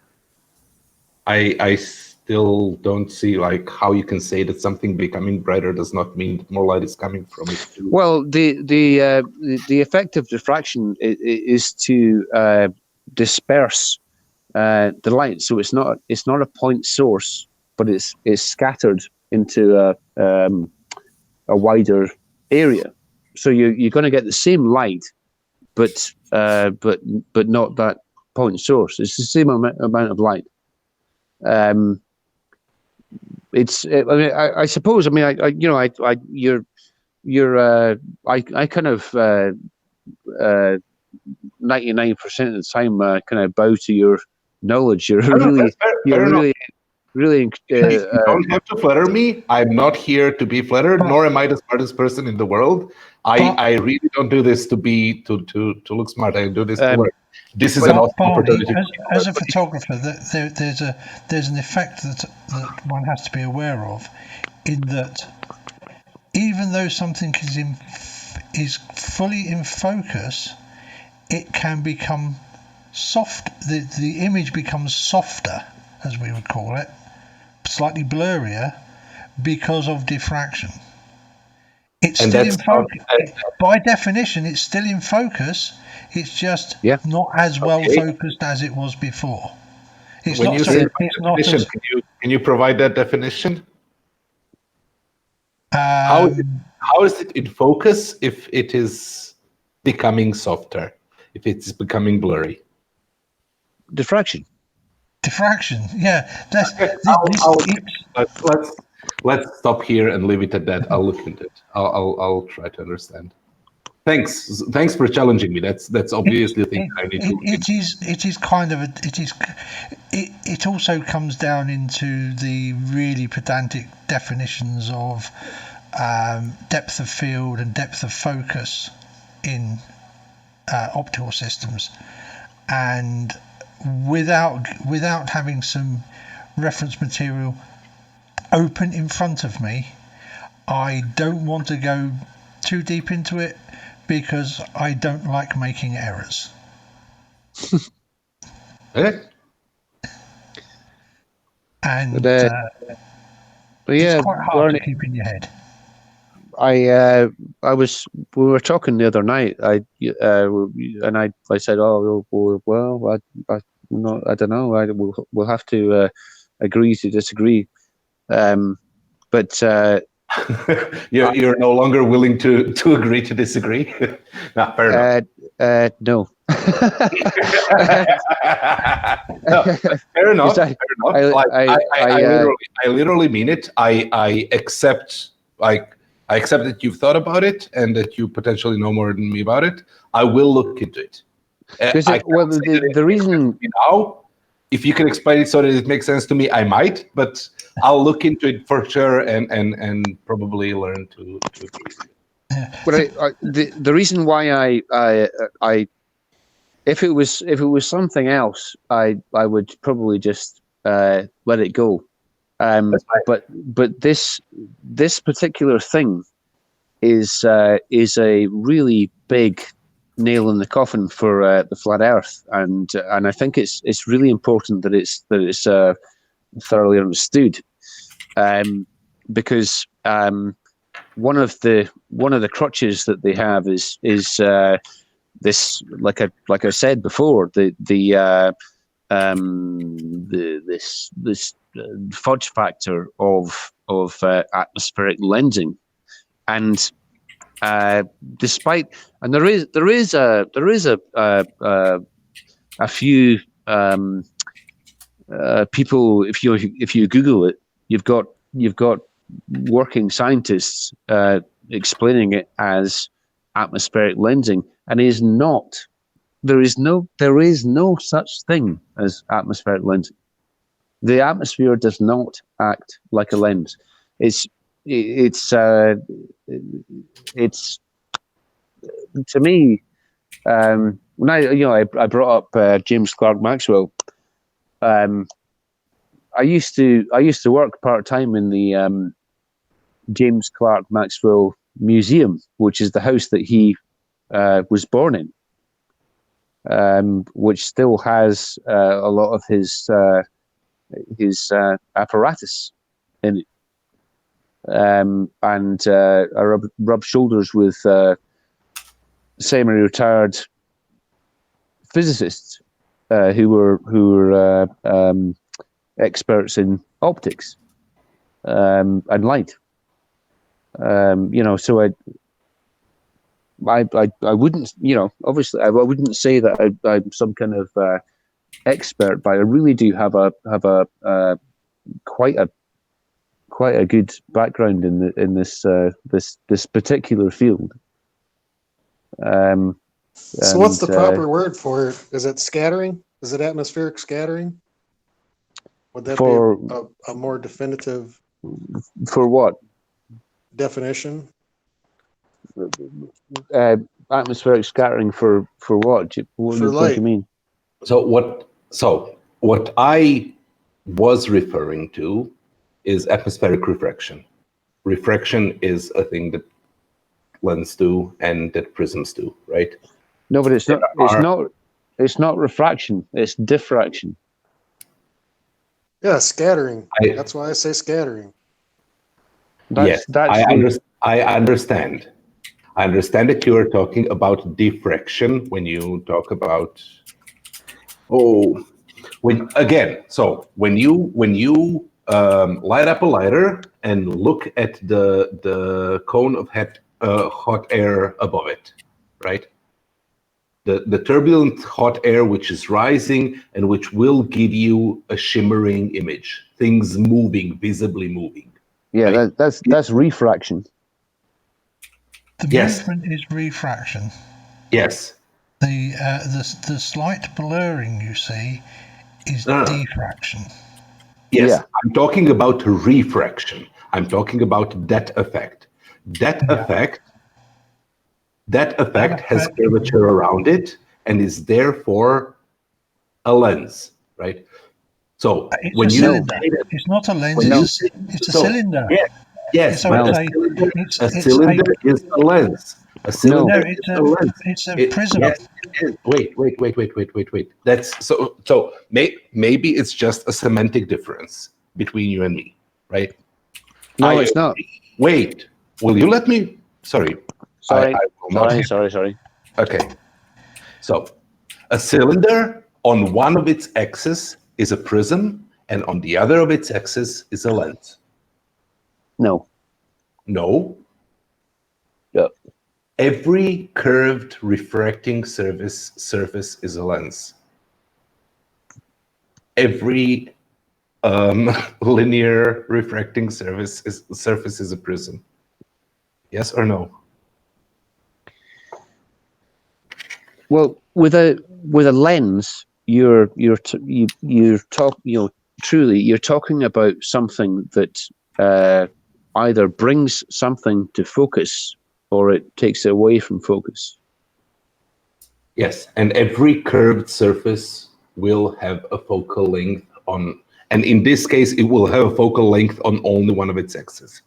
I still don't see like how you can say that something becoming brighter does not mean that more light is coming from it too. Well, the effect of diffraction is to disperse the light, so it's not a point source, but it's scattered into a wider area. So you're going to get the same light, but not that point source. It's the same amount of light. I mean, I suppose. I mean, I kind of 99% of the time kind of bow to your knowledge. You're really. You don't have to flatter me. I'm not here to be flattered, nor am I the smartest person in the world. I really don't do this to look smart. I do this to learn. This is an awesome opportunity. As a photographer, there's an effect that one has to be aware of, in that even though something is fully in focus, it can become soft. The image becomes softer, as we would call it, slightly blurrier, because of diffraction. It's still in focus. By definition, it's still in focus. It's just not as well focused as it was before. It's when not. You say definition, can you provide that definition? How is it in focus if it is becoming softer? If it's becoming blurry? Diffraction. Diffraction. Yeah. Let's stop here and leave it at that. I'll look into it. I'll try to understand. Thanks for challenging me. That's obviously a thing I need to look into. It is kind of it also comes down into the really pedantic definitions of depth of field and depth of focus in optical systems, and without having some reference material open in front of me, I don't want to go too deep into it, because I don't like making errors. And but yeah, it's quite hard to keep in your head. We were talking the other night. I said, oh well, I don't know. We'll have to agree to disagree. But you're no longer willing to agree to disagree. Not fair enough. No. No, fair enough. I literally mean it. I accept that you've thought about it and that you potentially know more than me about it. I will look into it. The reason now, if you can explain it so that it makes sense to me, I might, but I'll look into it for sure and probably learn to agree. But the reason why I if it was something else, I would probably just let it go. But this particular thing is a really big nail in the coffin for the flat Earth, and I think it's really important that it's thoroughly understood, because one of the crutches that they have is this, like I said before, this fudge factor of atmospheric lensing, and despite, and there is a few people, if you Google it, you've got working scientists explaining it as atmospheric lensing, and is not. There is no such thing as atmospheric lensing. The atmosphere does not act like a lens. It's to me, when I brought up James Clerk Maxwell. I used to work part-time in the James Clerk Maxwell Museum, which is the house that he was born in. which still has a lot of his apparatus in it. And I rub shoulders with semi-retired physicists who were experts in optics and light. So I wouldn't, obviously I wouldn't say that I'm some kind of expert, but I really do have a quite a good background in this particular field. So what's the proper word for it? Is it scattering? Is it atmospheric scattering? Would that be a more definitive? For what? Definition? Atmospheric scattering for what? What do you mean? So what I was referring to is atmospheric refraction. Refraction is a thing that lenses do and that prisms do, right? No, but it's not refraction. It's diffraction. Yeah, scattering. That's why I say scattering. I understand. I understand that you are talking about diffraction when you talk about when you light up a lighter and look at the cone of hot air above it, right? The turbulent hot air which is rising and which will give you a shimmering image, things moving, visibly moving. Yeah, right? that's refraction. The movement is refraction. Yes. The slight blurring you see is diffraction. Yes, Yeah. I'm talking about refraction. I'm talking about that effect. That effect has curvature around it and is therefore a lens, right? So it's a cylinder. It's not a lens. It's a cylinder. Yes, So but a cylinder is a lens. A cylinder is a lens. It's a prism. Yes, it is. Wait. That's so maybe it's just a semantic difference between you and me, right? No, it's not. Wait, will you let me? Sorry. Sorry. I will not. Sorry. Okay. So a cylinder on one of its axes is a prism, and on the other of its axis is a lens. No. Yep. Every curved refracting surface is a lens. Every linear refracting surface is a prism. Yes or no? Well, with a lens, you're talking about something that either brings something to focus or it takes it away from focus. Yes, and every curved surface will have a focal length on, and in this case, it will have a focal length on only one of its axes.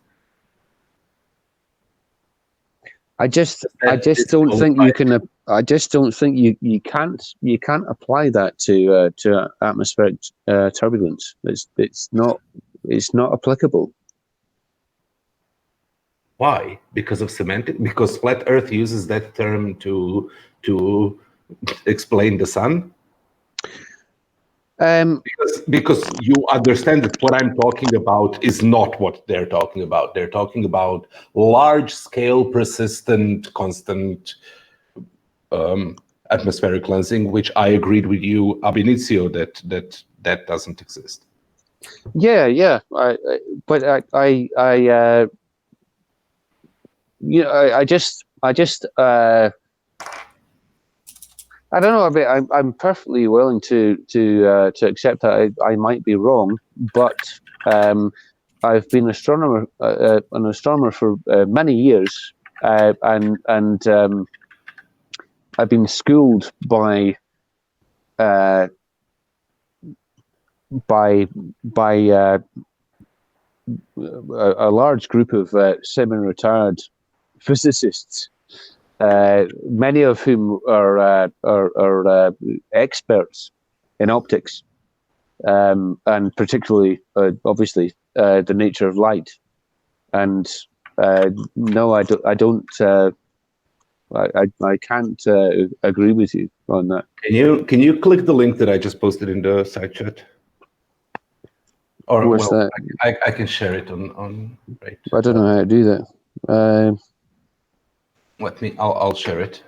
I just don't think you can. I just don't think you can't apply that to atmospheric turbulence. It's not applicable. Why? Because of semantic? Because flat Earth uses that term to explain the sun? Because you understand that what I'm talking about is not what they're talking about. They're talking about large-scale, persistent, constant atmospheric lensing, which I agreed with you, ab initio, that doesn't exist. Yeah. I don't know. I'm perfectly willing to accept that I might be wrong, but I've been an astronomer for many years, and I've been schooled by a large group of semi-retired physicists many of whom are experts in optics, and particularly, obviously, the nature of light. And no, I don't. I can't agree with you on that. Can you click the link that I just posted in the side chat? Or what's that? I can share it on right. I don't know how to do that. I'll share it.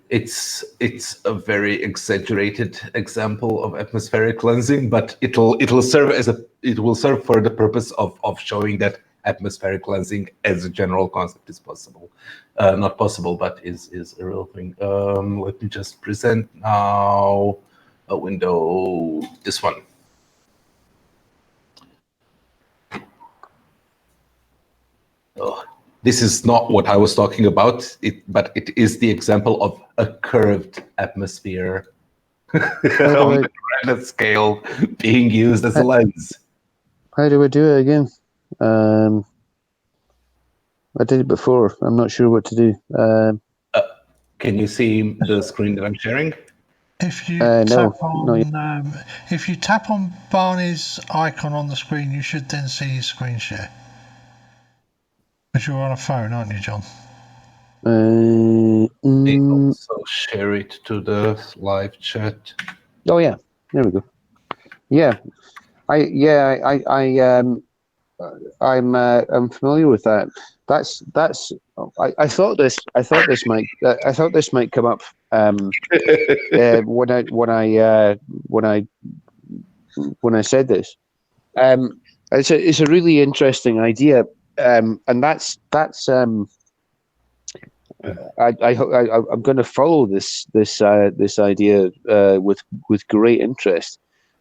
It's a very exaggerated example of atmospheric cleansing, but it will serve for the purpose of showing that atmospheric cleansing as a general concept is possible. Not possible, but is a real thing. Let me just present now a window, this one. Oh, this is not what I was talking about, but it is the example of a curved atmosphere on the granite scale being used as a lens. How do I do it again? I did it before. I'm not sure what to do. Can you see the screen that I'm sharing? If you if you tap on Barney's icon on the screen, you should then see his screen share. Because you're on a phone, aren't you, John? They also share it to the live chat. Oh yeah, there we go. Yeah, I'm familiar with that. I thought this might come up when I said this. It's a really interesting idea, and I'm going to follow this idea with great interest.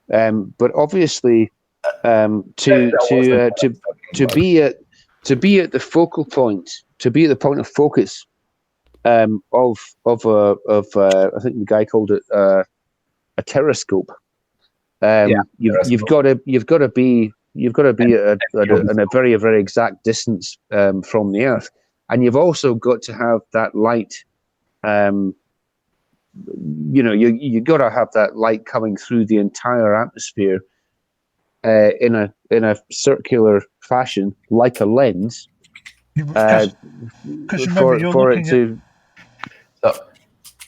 But obviously, to be at the focal point, to be at the point of focus of I think the guy called it a terrascope. You've got to be at a very, very exact distance from the Earth, and you've also got to have that light. You got to have that light coming through the entire atmosphere in a circular fashion, like a lens.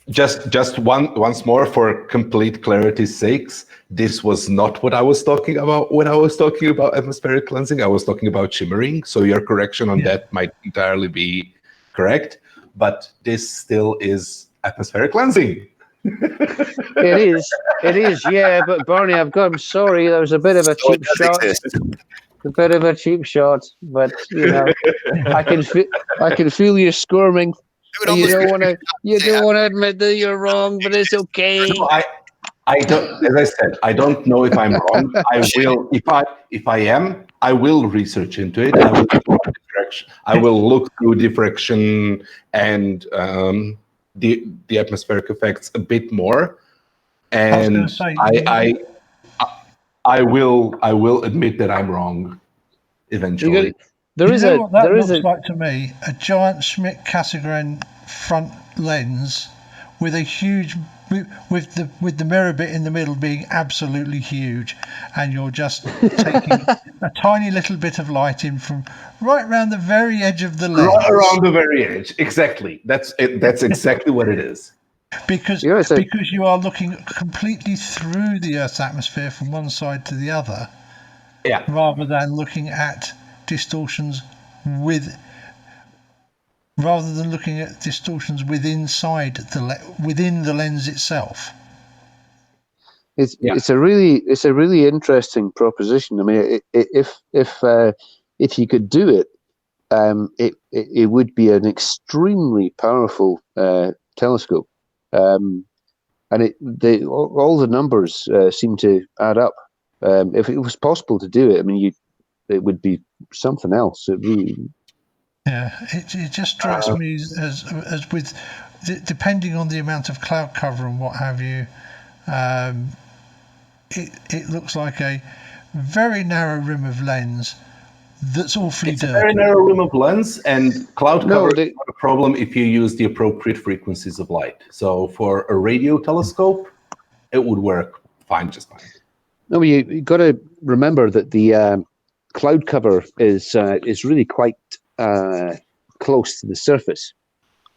Just once more for complete clarity's sakes, this was not what I was talking about when I was talking about atmospheric cleansing. I was talking about shimmering, so your correction on that might entirely be correct, but this still is atmospheric cleansing. It is, yeah, but Barney, I'm sorry, there was a bit of a cheap shot. A bit of a cheap shot, but I can feel you squirming. You don't want to admit that you're wrong, but it's okay. No, I don't. As I said, I don't know if I'm wrong. I will, if I am, I will research into it. I will look through diffraction and the atmospheric effects a bit more, and I will admit that I'm wrong eventually. There is looks like to me a giant Schmidt-Cassegrain front lens with a huge with the mirror bit in the middle being absolutely huge, and you're just taking a tiny little bit of light in from right around the very edge of the lens. Right around the very edge, exactly. That's it. That's exactly what it is. Because you are looking completely through the Earth's atmosphere from one side to the other, rather than looking at distortions within the lens itself. It's a really interesting proposition. I mean, if you could do it, it would be an extremely powerful telescope, and all the numbers seem to add up. If it was possible to do it, I mean, it would be something else. It really. Yeah, it just strikes me as with depending on the amount of cloud cover and what have you, it looks like a very narrow rim of lens that's awfully It's a dirty. very narrow room of lens, and cloud cover is not a problem if you use the appropriate frequencies of light. So for a radio telescope, it would work fine, just fine. No, you got to remember that the cloud cover is really quite close to the surface,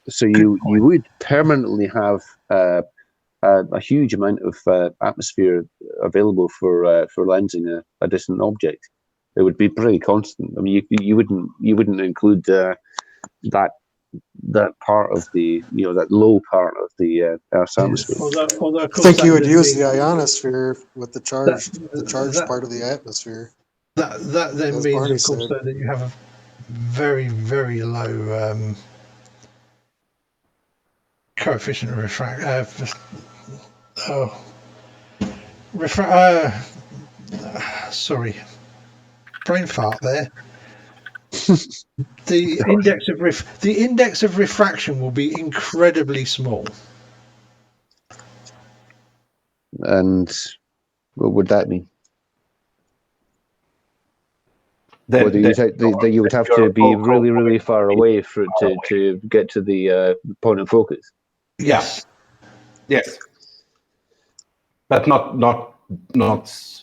so you would permanently have a huge amount of atmosphere available for lensing a distant object. It would be pretty constant. I mean, you wouldn't include that part of the that low part of the Earth's atmosphere. I think you would use the ionosphere with the charged part of the atmosphere. That then As means, Barney of course, said. that you have a very, very low coefficient of sorry, brain fart there. The index of refraction will be incredibly small. And what would that mean? That you would have to be really, really far away for it to get to the point of focus. Yes. Yes. But not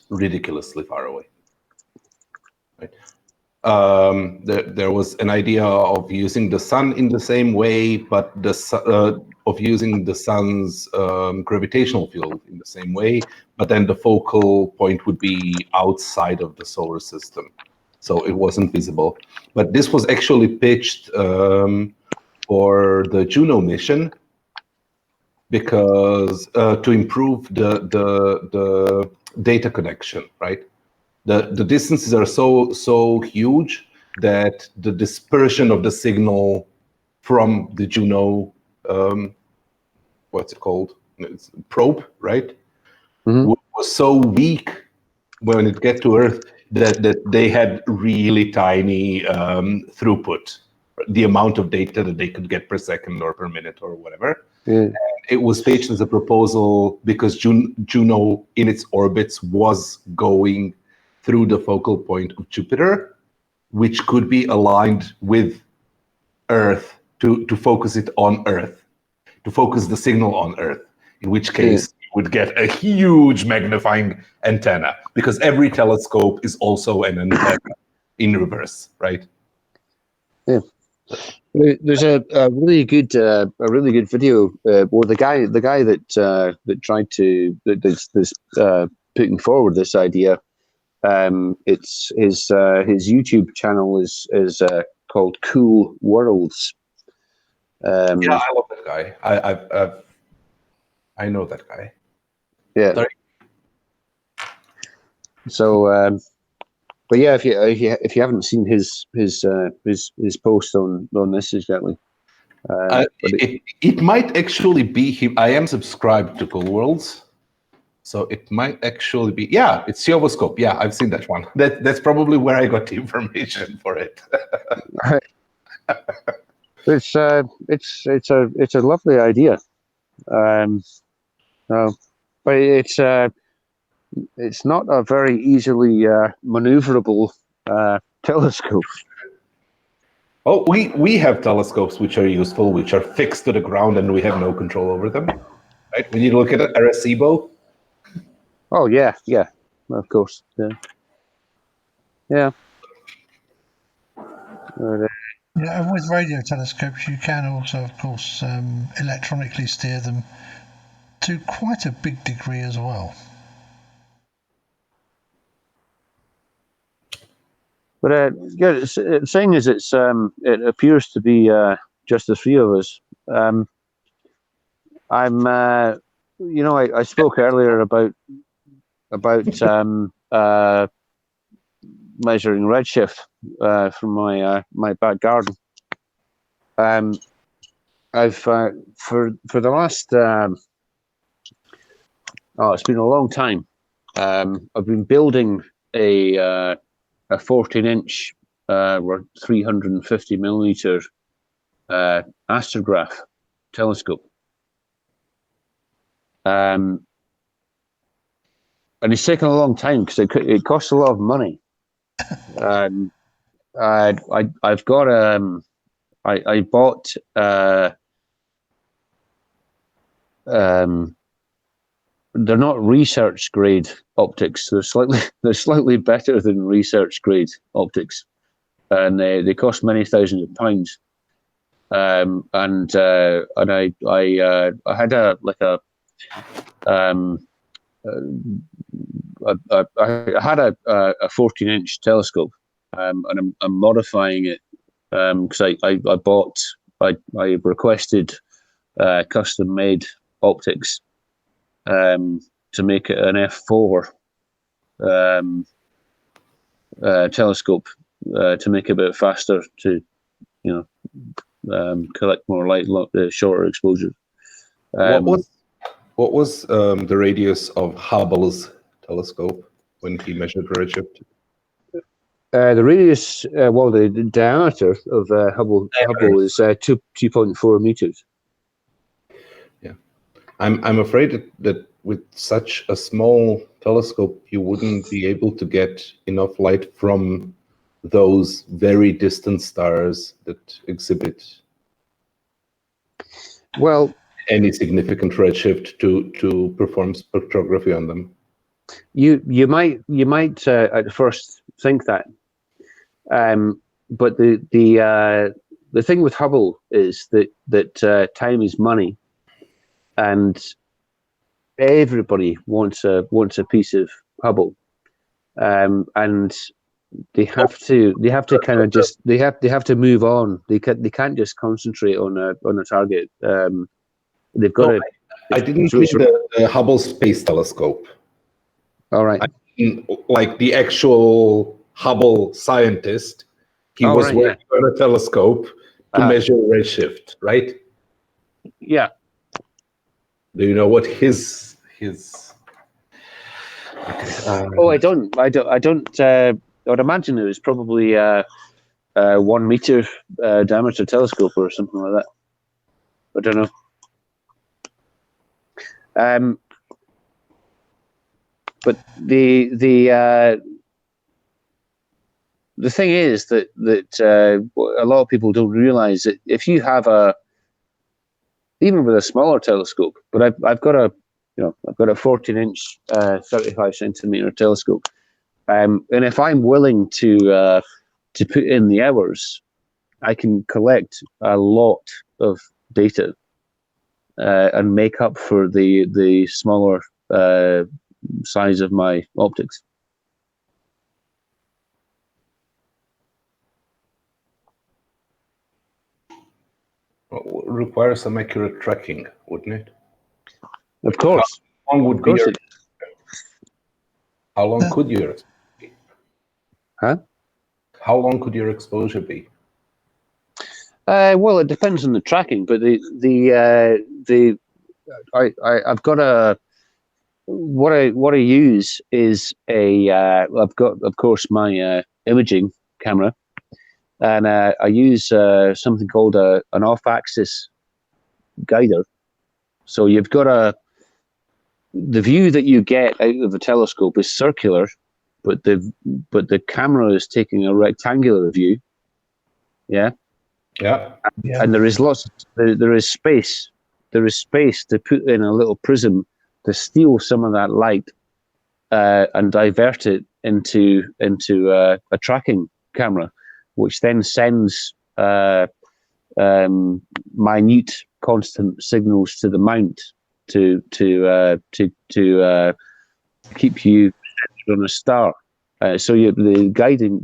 ridiculously far away. Right. There was an idea of using the sun in the same way, but of using the sun's gravitational field in the same way, but then the focal point would be outside of the solar system, so it wasn't visible. But this was actually pitched for the Juno mission, because to improve the data connection, right? The distances are so huge that the dispersion of the signal from the Juno, what's it called? It's probe, right? Mm-hmm. Was so weak when it get to Earth that they had really tiny throughput, the amount of data that they could get per second or per minute or whatever. Yeah. It was pitched as a proposal because Juno in its orbits was going through the focal point of Jupiter, which could be aligned with Earth to focus it on Earth, to focus the signal on Earth, in which case you would get a huge magnifying antenna, because every telescope is also an antenna in reverse, right? Yeah. There's a really good video where the guy that tried to that's putting forward this idea. It's his YouTube channel is called Cool Worlds. Yeah, I love that guy. I know that guy. Yeah. Sorry? So, but yeah, if you haven't seen his post on this exactly, it might actually be him. I am subscribed to Cool Worlds, so it might actually be. Yeah, it's Siovoscope. Yeah, I've seen that one. That's probably where I got the information for it. It's a lovely idea, but it's not a very easily maneuverable telescope. Oh, we have telescopes which are useful, which are fixed to the ground, and we have no control over them. Right? When you look at Arecibo. Oh yeah, of course, yeah. Yeah, and with radio telescopes, you can also, of course, electronically steer them to quite a big degree as well. But saying as it appears to be just the three of us. I spoke earlier about measuring redshift from my back garden. I've for the last it's been a long time. I've been building a 14-inch or 350 millimeter astrograph telescope. And it's taken a long time because it costs a lot of money. I've got I bought they're not research grade optics. They're slightly better than research grade optics, and they cost many thousands of pounds. And I had I had a 14-inch telescope, and I'm modifying it because I requested custom made optics to make it an f4 telescope to make it a bit faster to collect more light, shorter exposure. What was the radius of Hubble's telescope when he measured redshift? The radius, the diameter of Hubble is 2.4 meters. Yeah, I'm afraid that with such a small telescope, you wouldn't be able to get enough light from those very distant stars that exhibit any significant redshift to perform spectrography on them. You might at first think that, but the thing with Hubble is that time is money, and everybody wants a piece of Hubble, and they have to kind of just they have to move on. They can't just concentrate on a target. They've got to. I didn't mean the Hubble Space Telescope. All right. Like the actual Hubble scientist, he was working on a telescope to measure redshift, right? Yeah. Do you know what his? I don't. I would imagine it was probably 1 meter diameter telescope or something like that. I don't know. But the thing is that a lot of people don't realize that if you have even with a smaller telescope, but I've got a 14-inch 35 centimeter telescope, and if I'm willing to put in the hours, I can collect a lot of data and make up for the smaller size of my optics. Well, it requires some accurate tracking, wouldn't it? Of course. How long would be How long could your How long could your exposure be? Well, it depends on the tracking, but I've got a what I use is I've got, of course, my imaging camera, and I use something called an off-axis guider. So you've got the view that you get out of the telescope is circular, but the camera is taking a rectangular view. Yeah. Yeah. And there is space. There is space to put in a little prism to steal some of that light and divert it into a tracking camera, which then sends minute constant signals to the mount to keep you on a star. So the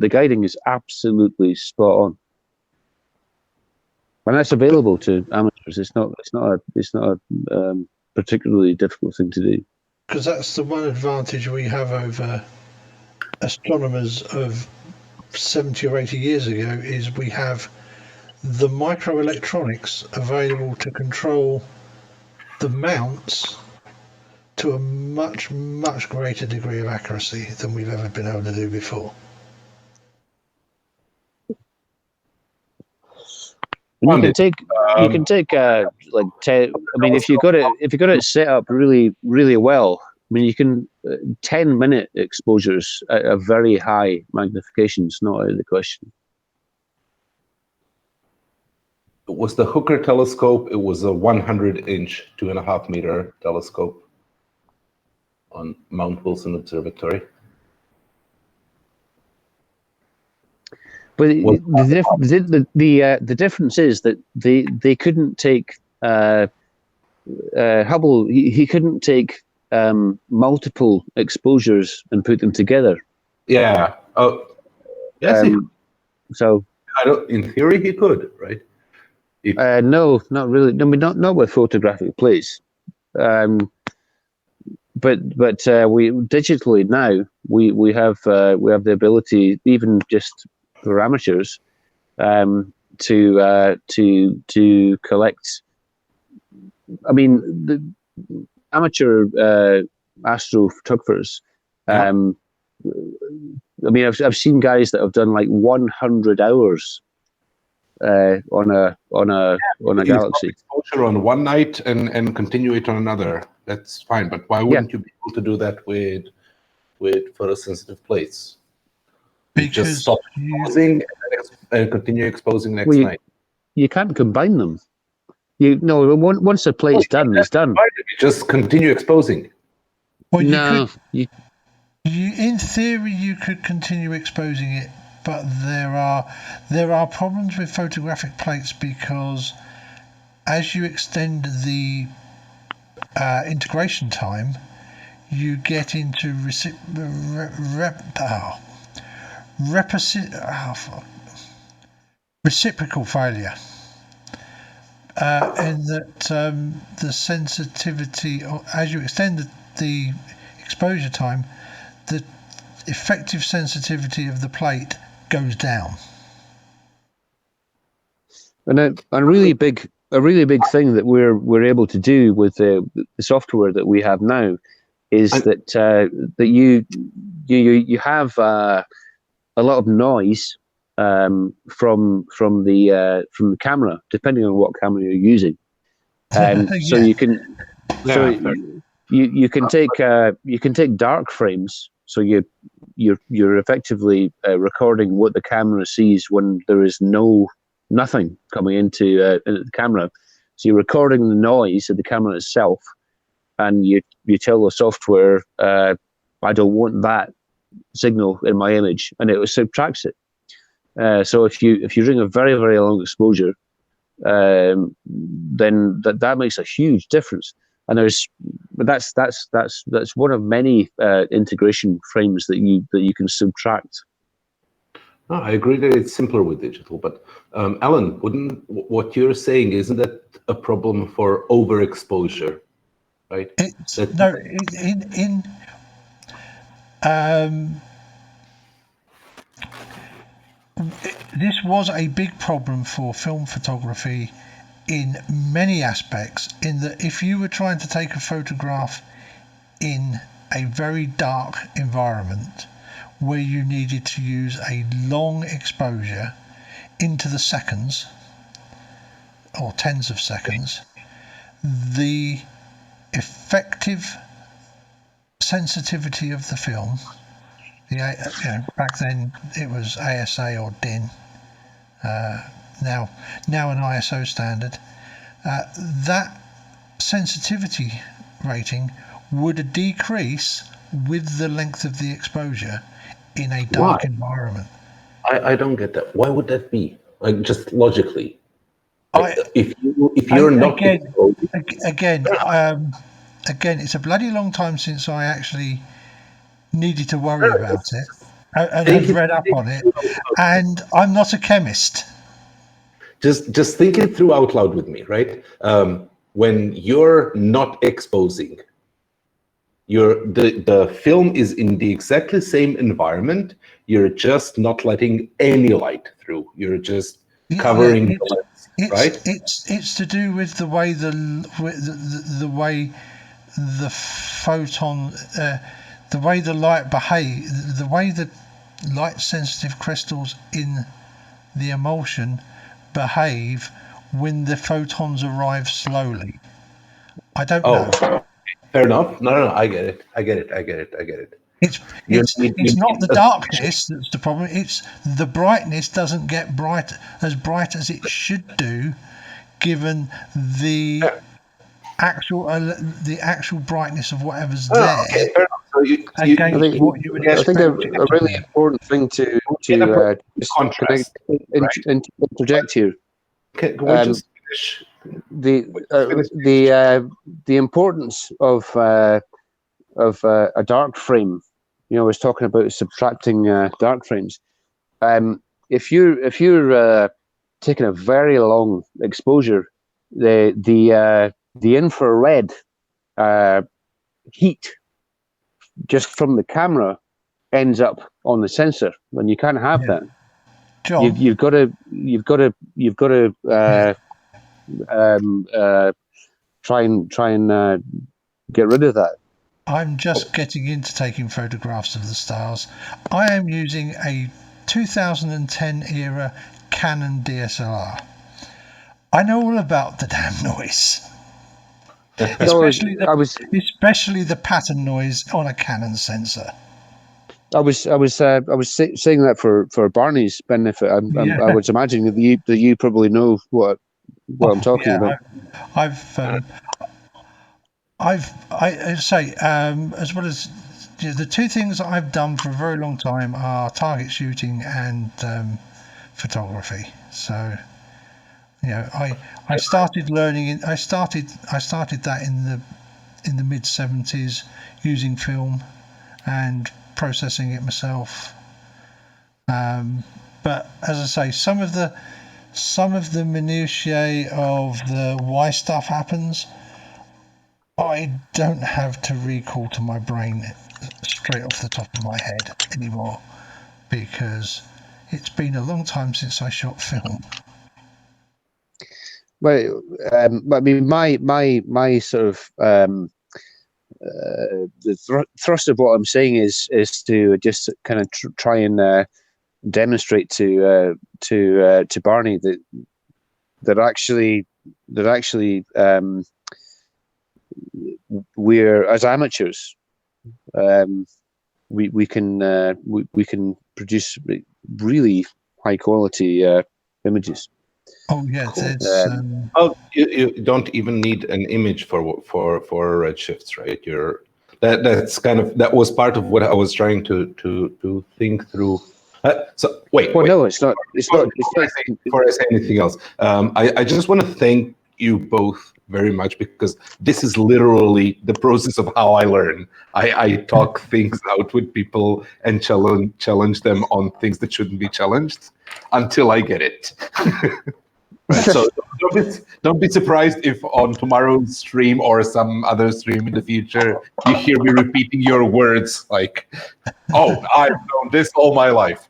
guiding is absolutely spot on. And that's available to amateurs. It's not a particularly difficult thing to do. Because that's the one advantage we have over astronomers of 70 or 80 years ago, is we have the microelectronics available to control the mounts to a much, much greater degree of accuracy than we've ever been able to do before. You can take like 10. I mean, if you got it set up really, really well, I mean, you can 10-minute exposures at a very high magnification is not out of the question. was the Hooker telescope. It was a 100-inch, 2.5-meter telescope on Mount Wilson Observatory. But the difference is that they couldn't take Hubble. He couldn't take multiple exposures and put them together. Yeah. Oh, yes. So I don't. In theory, he could, right? No, not really. No, I mean, not with photographic plates. But we digitally now we have the ability, even just for amateurs, to collect. I mean, the amateur astrophotographers. I mean, I've seen guys that have done like 100 hours on a galaxy. Exposure on one night and continue it on another. That's fine. But why wouldn't you be able to do that with photosensitive plates? You just stop exposing and continue exposing next night. You can't combine them. Once a plate's done, it's done. Just continue exposing. Well, in theory, you could continue exposing it, but there are problems with photographic plates because as you extend the integration time, you get into reciprocal failure. In that the sensitivity, as you extend the exposure time, the effective sensitivity of the plate goes down. And a really big thing that we're able to do with the software that we have now is that you have a lot of noise from the camera, depending on what camera you're using. So you can you can take dark frames. So you're effectively recording what the camera sees when there is nothing coming into the camera. So you're recording the noise of the camera itself, and you tell the software, I don't want that signal in my image, and it subtracts it. So if you're doing a very, very long exposure, then that makes a huge difference. And that's one of many integration frames that you can subtract. No, I agree that it's simpler with digital, but Alan, what you're saying, isn't that a problem for overexposure, right? This was a big problem for film photography in many aspects, in that if you were trying to take a photograph in a very dark environment where you needed to use a long exposure into the seconds or tens of seconds, the effective sensitivity of the film, back then it was ASA or DIN, now an ISO standard, that sensitivity rating would decrease with the length of the exposure in a dark environment. I don't get that. Why would that be? Like, just logically, if you're not again, it's a bloody long time since I actually needed to worry about it and have read up on it, and I'm not a chemist. Just think it through out loud with me, right? When you're not exposing, the film is in the exactly same environment. You're just not letting any light through. You're just covering the lens, right? It's to do with the way the way the photon, the way the light behave, the way the light sensitive crystals in the emulsion behave when the photons arrive slowly. I don't know. Fair enough. No, I get it. It's not the darkness that's the problem. It's the brightness doesn't get as bright as it should do, given the actual brightness of whatever's there. Okay, fair enough. So what you would I think expect. a really important thing to contrast, interject here. Can we just finish? The importance of a dark frame. I was talking about subtracting dark frames. If you're taking a very long exposure, the infrared heat just from the camera ends up on the sensor, and you can't have that. John, you've got to try and get rid of that. I'm just getting into taking photographs of the stars. I am using a 2010 era Canon DSLR. I know all about the damn noise. Especially the pattern noise on a Canon sensor. I was saying that for Barney's benefit. I was imagining that you probably know what I'm talking about. I say as well as the two things that I've done for a very long time are target shooting and photography. So I started learning. I started that in the mid 70s using film and processing it myself. But as I say, some of the minutiae of the why stuff happens, I don't have to recall to my brain straight off the top of my head anymore, because it's been a long time since I shot film. Well, I mean, my sort of the thrust of what I'm saying is to just kind of try and demonstrate to Barney that actually we're, as amateurs, we can produce really high quality images. Oh yeah, you don't even need an image for redshifts, right? That was part of what I was trying to think through. So wait. No, it's not. Before I say anything else, I just want to thank you both very much, because this is literally the process of how I learn. I talk things out with people and challenge them on things that shouldn't be challenged until I get it. So don't be surprised if on tomorrow's stream or some other stream in the future you hear me repeating your words like, "Oh, I've known this all my life."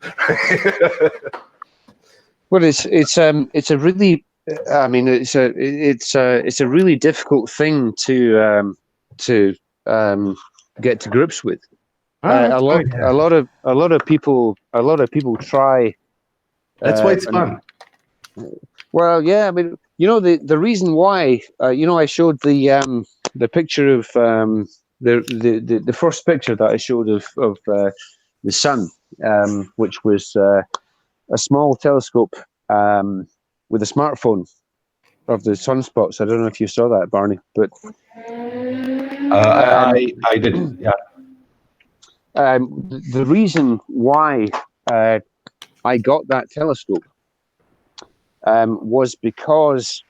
Well, it's a really, I mean, it's a really difficult thing to get to grips with. A lot of people try. That's why it's fun. Well, yeah, I mean, the reason why, I showed the picture of the first picture that I showed of the sun, which was a small telescope with a smartphone of the sunspots. I don't know if you saw that, Barney, but I didn't. Yeah. The reason why I got that telescope was because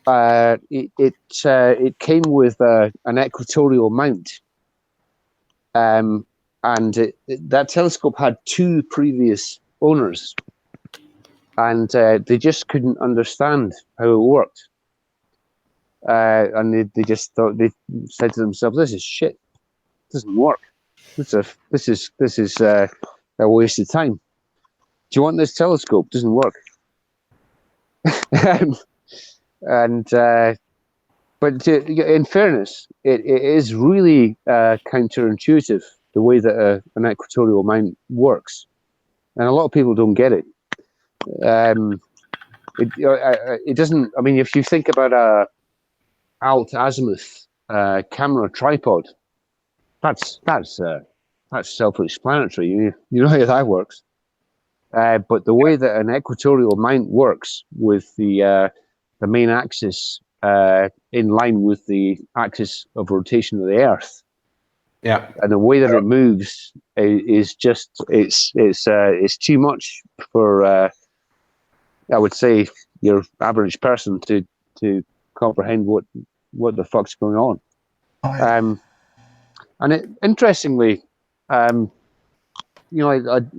it came with an equatorial mount, and that telescope had two previous owners, and they just couldn't understand how it worked, and they just thought, they said to themselves, "This is shit. It doesn't work. This is a waste of time. Do you want this telescope? It doesn't work." But in fairness, it is really counterintuitive the way that an equatorial mount works, and a lot of people don't get it. It doesn't. I mean, if you think about a alt azimuth camera tripod, that's that's self-explanatory. You know how that works. But the way that an equatorial mount works with the main axis in line with the axis of rotation of the Earth, and the way that it moves is just it's too much for I would say your average person to comprehend what the fuck's going on. And interestingly, you know,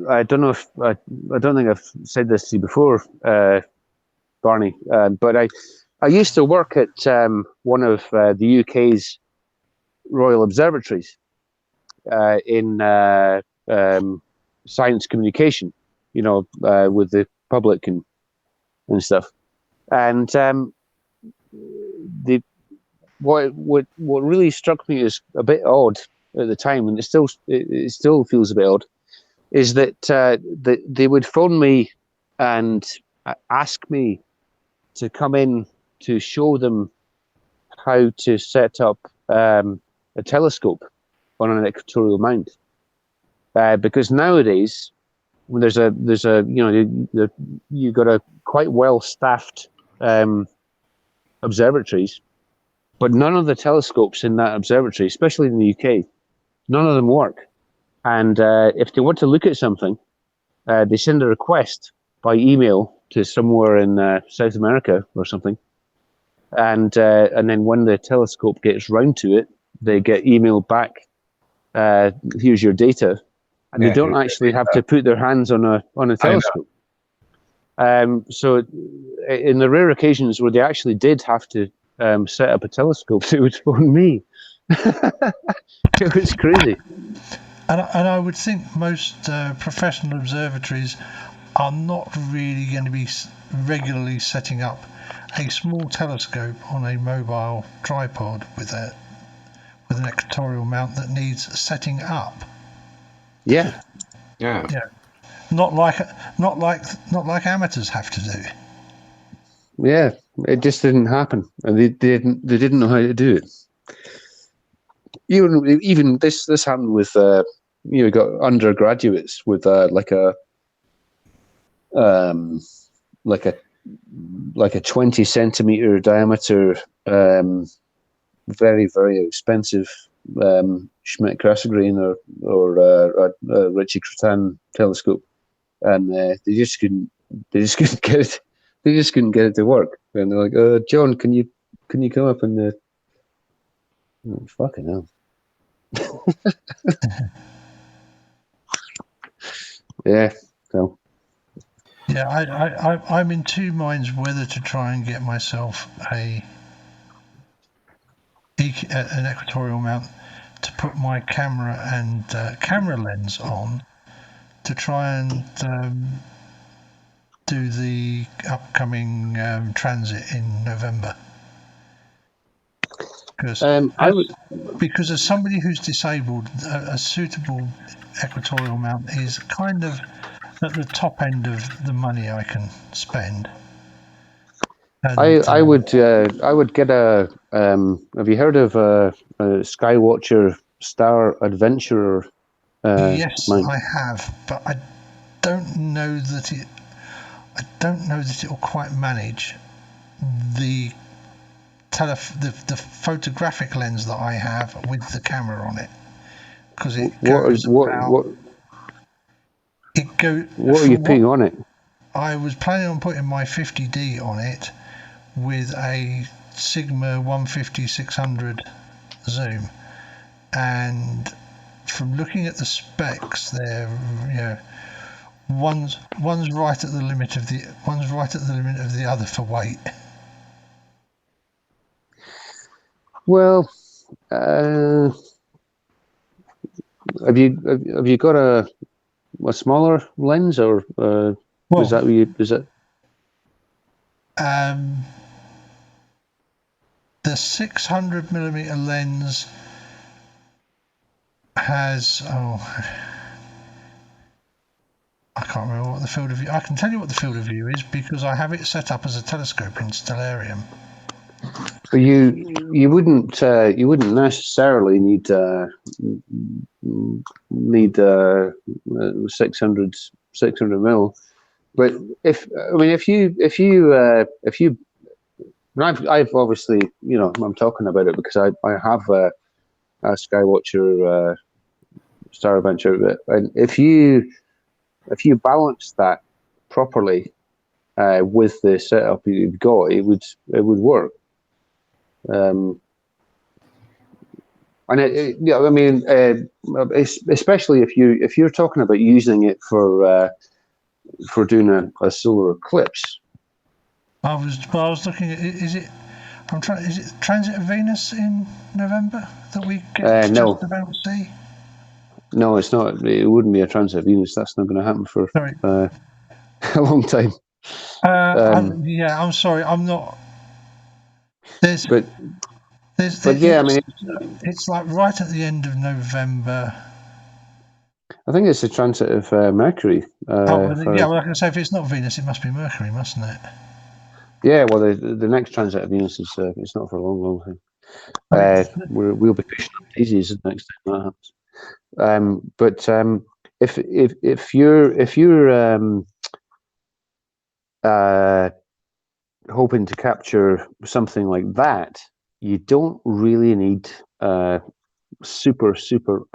I don't know if I don't think I've said this to you before, Barney, but I used to work at one of the UK's Royal Observatories in science communication, you know, with the public and stuff. And what really struck me as a bit odd at the time, and it still feels a bit odd, is that they would phone me and ask me to come in to show them how to set up a telescope on an equatorial mount, because nowadays when there's a you know you've got a quite well staffed observatories, but none of the telescopes in that observatory, especially in the UK, none of them work. And if they want to look at something, they send a request by email to somewhere in South America or something, and then when the telescope gets round to it, they get emailed back. Here's your data, and they don't actually have to put their hands on a telescope. So, in the rare occasions where they actually did have to set up a telescope, they would phone me. It was crazy. And I would think most professional observatories are not really going to be regularly setting up a small telescope on a mobile tripod with an equatorial mount that needs setting up. Yeah. Not like amateurs have to do. Yeah, it just didn't happen, and they didn't know how to do it. Even this happened with you got undergraduates with like a 20 centimeter diameter, very, very expensive Schmidt-Cassegrain or Ritchie Chrétien telescope, and they just couldn't get it. They just couldn't get it to work, and they're like, "John, can you come up and?" Oh, fucking hell. Yeah. So. Yeah, I'm in two minds whether to try and get myself an equatorial mount to put my camera and camera lens on to try and do the upcoming transit in November. Because as somebody who's disabled, a suitable equatorial mount is kind of at the top end of the money I can spend. And, I would get a. Have you heard of a Skywatcher Star Adventurer? Yes, mount? I have, but I don't know that it. I don't know that it will quite manage the photographic lens that I have with the camera on it, because it goes What are you putting on it? I was planning on putting my 50D on it with a Sigma 150-600 zoom, and from looking at the specs, they're one's right at the limit of the other for weight. Well, have you got a smaller lens, or is that what you? Is it? The 600mm lens has I can't remember what the field of view. I can tell you what the field of view is because I have it set up as a telescope in Stellarium. you wouldn't necessarily need 600 mil, but if you I've obviously, I'm talking about it because I have a Skywatcher Star Adventure, and if you balance that properly with the setup you've got, it would work. And especially if you're talking about using it for doing a solar eclipse. I was looking at is it Transit of Venus in November that we get no. just about to see? No, it's not. It wouldn't be a Transit of Venus. That's not going to happen for a long time. I'm sorry. I'm not. It's like right at the end of November. I think it's a transit of Mercury. Like I say, if it's not Venus, it must be Mercury, mustn't it? Yeah, well, the next transit of Venus is it's not for a long time. We'll be pushing up daisies next time that happens. But if you're hoping to capture something like that, you don't really need super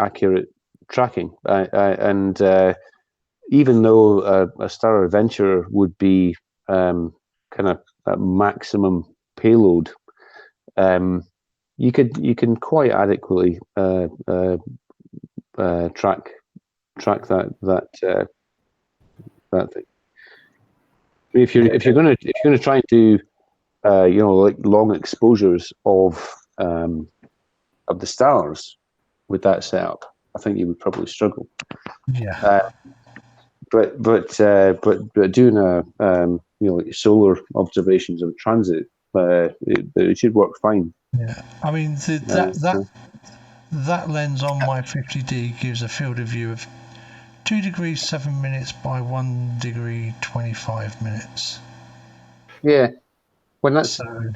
accurate tracking. And even though a Star Adventure would be kind of at maximum payload, you can quite adequately track that thing. If you're going to try and do like long exposures of the stars with that setup, I think you would probably struggle. Yeah. But doing like solar observations of transit, it should work fine. Yeah, I mean that lens on my 50D gives a field of view of 2 degrees 7 minutes by 1 degree 25 minutes. Yeah, well that's not.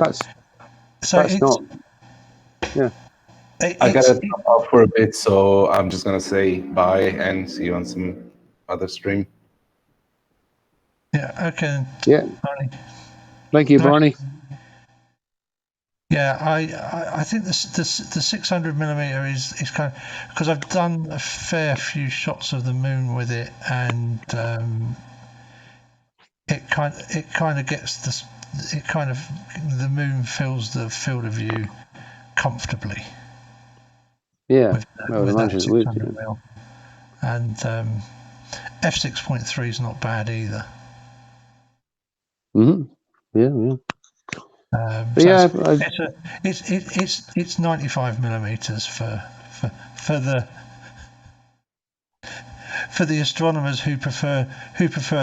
Yeah. I gotta drop off for a bit, so I'm just gonna say bye and see you on some other stream. Yeah. Okay. Yeah. Barney. Thank you, Barney. Yeah, I think the 600mm is kind of, because I've done a fair few shots of the moon with it, and it kind of gets the moon fills the field of view comfortably. Yeah, I would imagine it would. And f6.3 is not bad either. Yeah. It's 95mm for the astronomers who prefer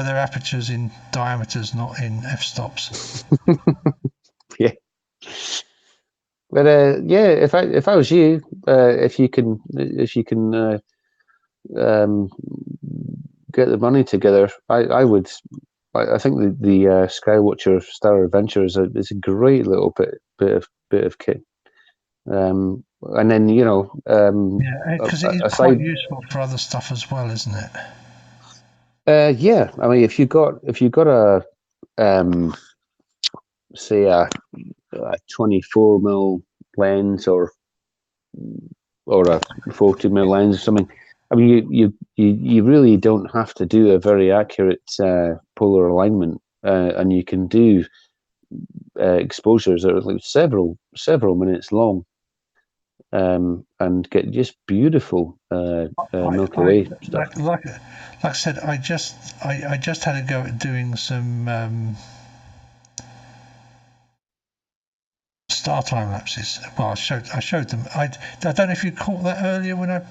their apertures in diameters, not in f-stops. Yeah. But if I was you, if you can get the money together, I would. I think the Skywatcher Star Adventure is a great little bit of kit. And then because it is quite useful for other stuff as well, isn't it? Yeah, I mean, if you got a say a 24mm lens or a 40mm lens or something, I mean, you really don't have to do a very accurate polar alignment, and you can do exposures that are like several minutes long, and get just beautiful Milky Way stuff. Like I said, I just had a go at doing some star time lapses. Well, I showed them. I don't know if you caught that earlier when I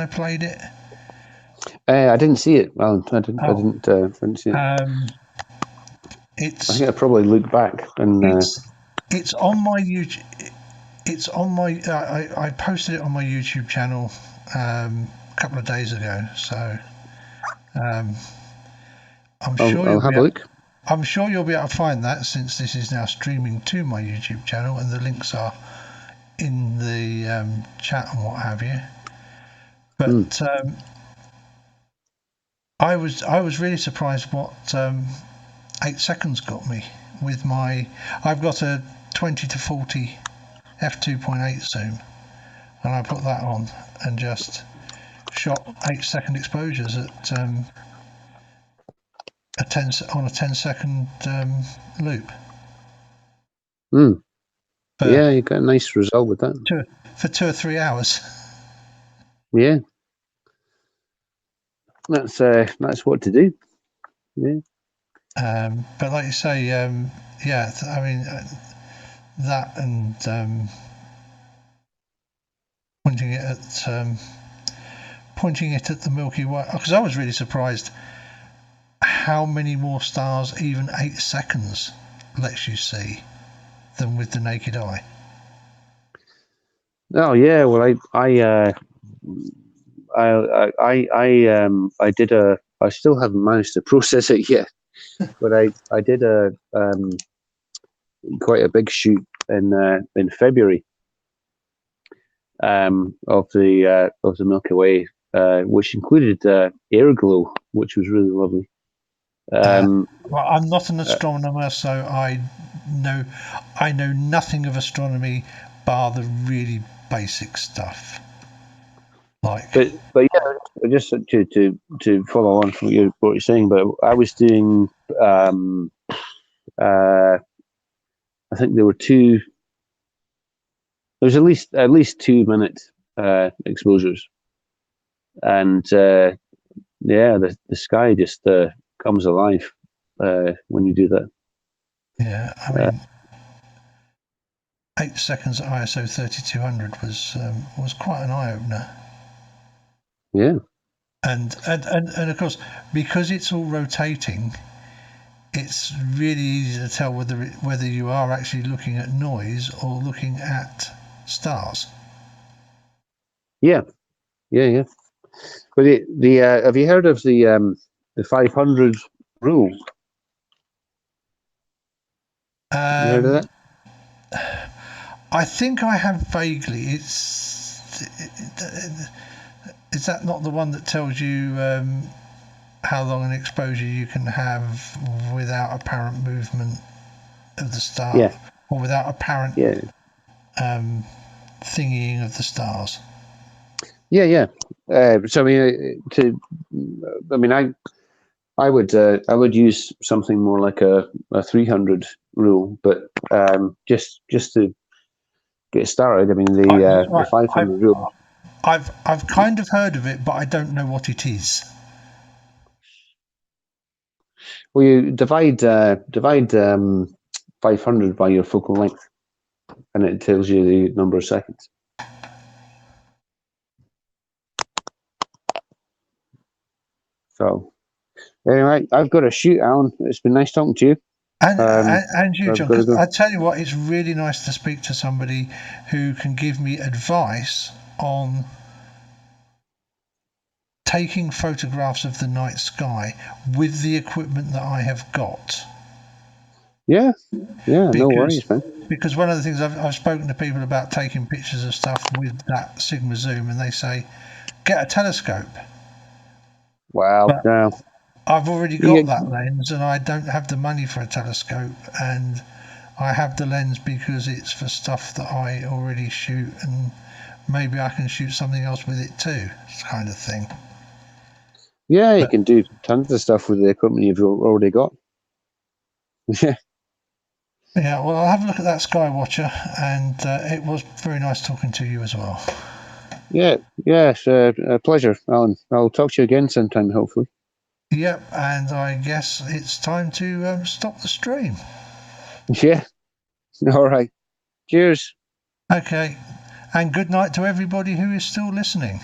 played it. I didn't see it. Well, I didn't see it. I think I probably looked back and. It's on my YouTube. It's on my. I posted it on my YouTube channel a couple of days ago. So I'm sure I'll have a look. I'm sure you'll be able to find that, since this is now streaming to my YouTube channel, and the links are in the chat and what have you. But I was really surprised what 8 seconds got me with my. I've got a 20 to 40 f2.8 zoom, and I put that on and just shot 8-second exposures at a 10-second loop. Yeah, you got a nice result with that. For 2 or 3 hours. Yeah, that's what to do. Yeah. But like you say, yeah, I mean that, and pointing it at the Milky Way, because I was really surprised how many more stars even 8 seconds lets you see than with the naked eye. Oh yeah, well I did a. I still haven't managed to process it yet, but I did a quite a big shoot in February of the Milky Way, which included airglow, which was really lovely. Well, I'm not an astronomer, so I know nothing of astronomy bar the really basic stuff. Like, but yeah, just to follow on from what you're saying, but I was doing I think there were two. There's at least 2 minute exposures, and yeah, the sky just comes alive when you do that. Yeah, I mean, 8 seconds at ISO 3200 was quite an eye opener. Yeah, and of course, because it's all rotating, it's really easy to tell whether you are actually looking at noise or looking at stars. Yeah. But the have you heard of the 500 rule? You heard of that? I think I have vaguely. Is that not the one that tells you how long an exposure you can have without apparent movement of the star, or without apparent thingying of the stars? Yeah. So I would use something more like a 300 rule, but just to get started. I mean the 500 rule. I've kind of heard of it, but I don't know what it is. Well, you divide 500 by your focal length, and it tells you the number of seconds. So, anyway, I've got to shoot, Alan. It's been nice talking to you. And you, John, because I tell you what, it's really nice to speak to somebody who can give me advice on taking photographs of the night sky with the equipment that I have got. Yeah, no worries, man. Because one of the things I've spoken to people about taking pictures of stuff with that Sigma zoom, and they say, get a telescope. Wow, no. I've already got that lens, and I don't have the money for a telescope, and I have the lens because it's for stuff that I already shoot, and maybe I can shoot something else with it too, kind of thing. Yeah, you can do tons of stuff with the equipment you've already got. Yeah. Yeah, well, I'll have a look at that Skywatcher, and it was very nice talking to you as well. Yeah, it's a pleasure, Alan. I'll talk to you again sometime, hopefully. Yep, and I guess it's time to stop the stream. Yeah. All right. Cheers. Okay, and good night to everybody who is still listening.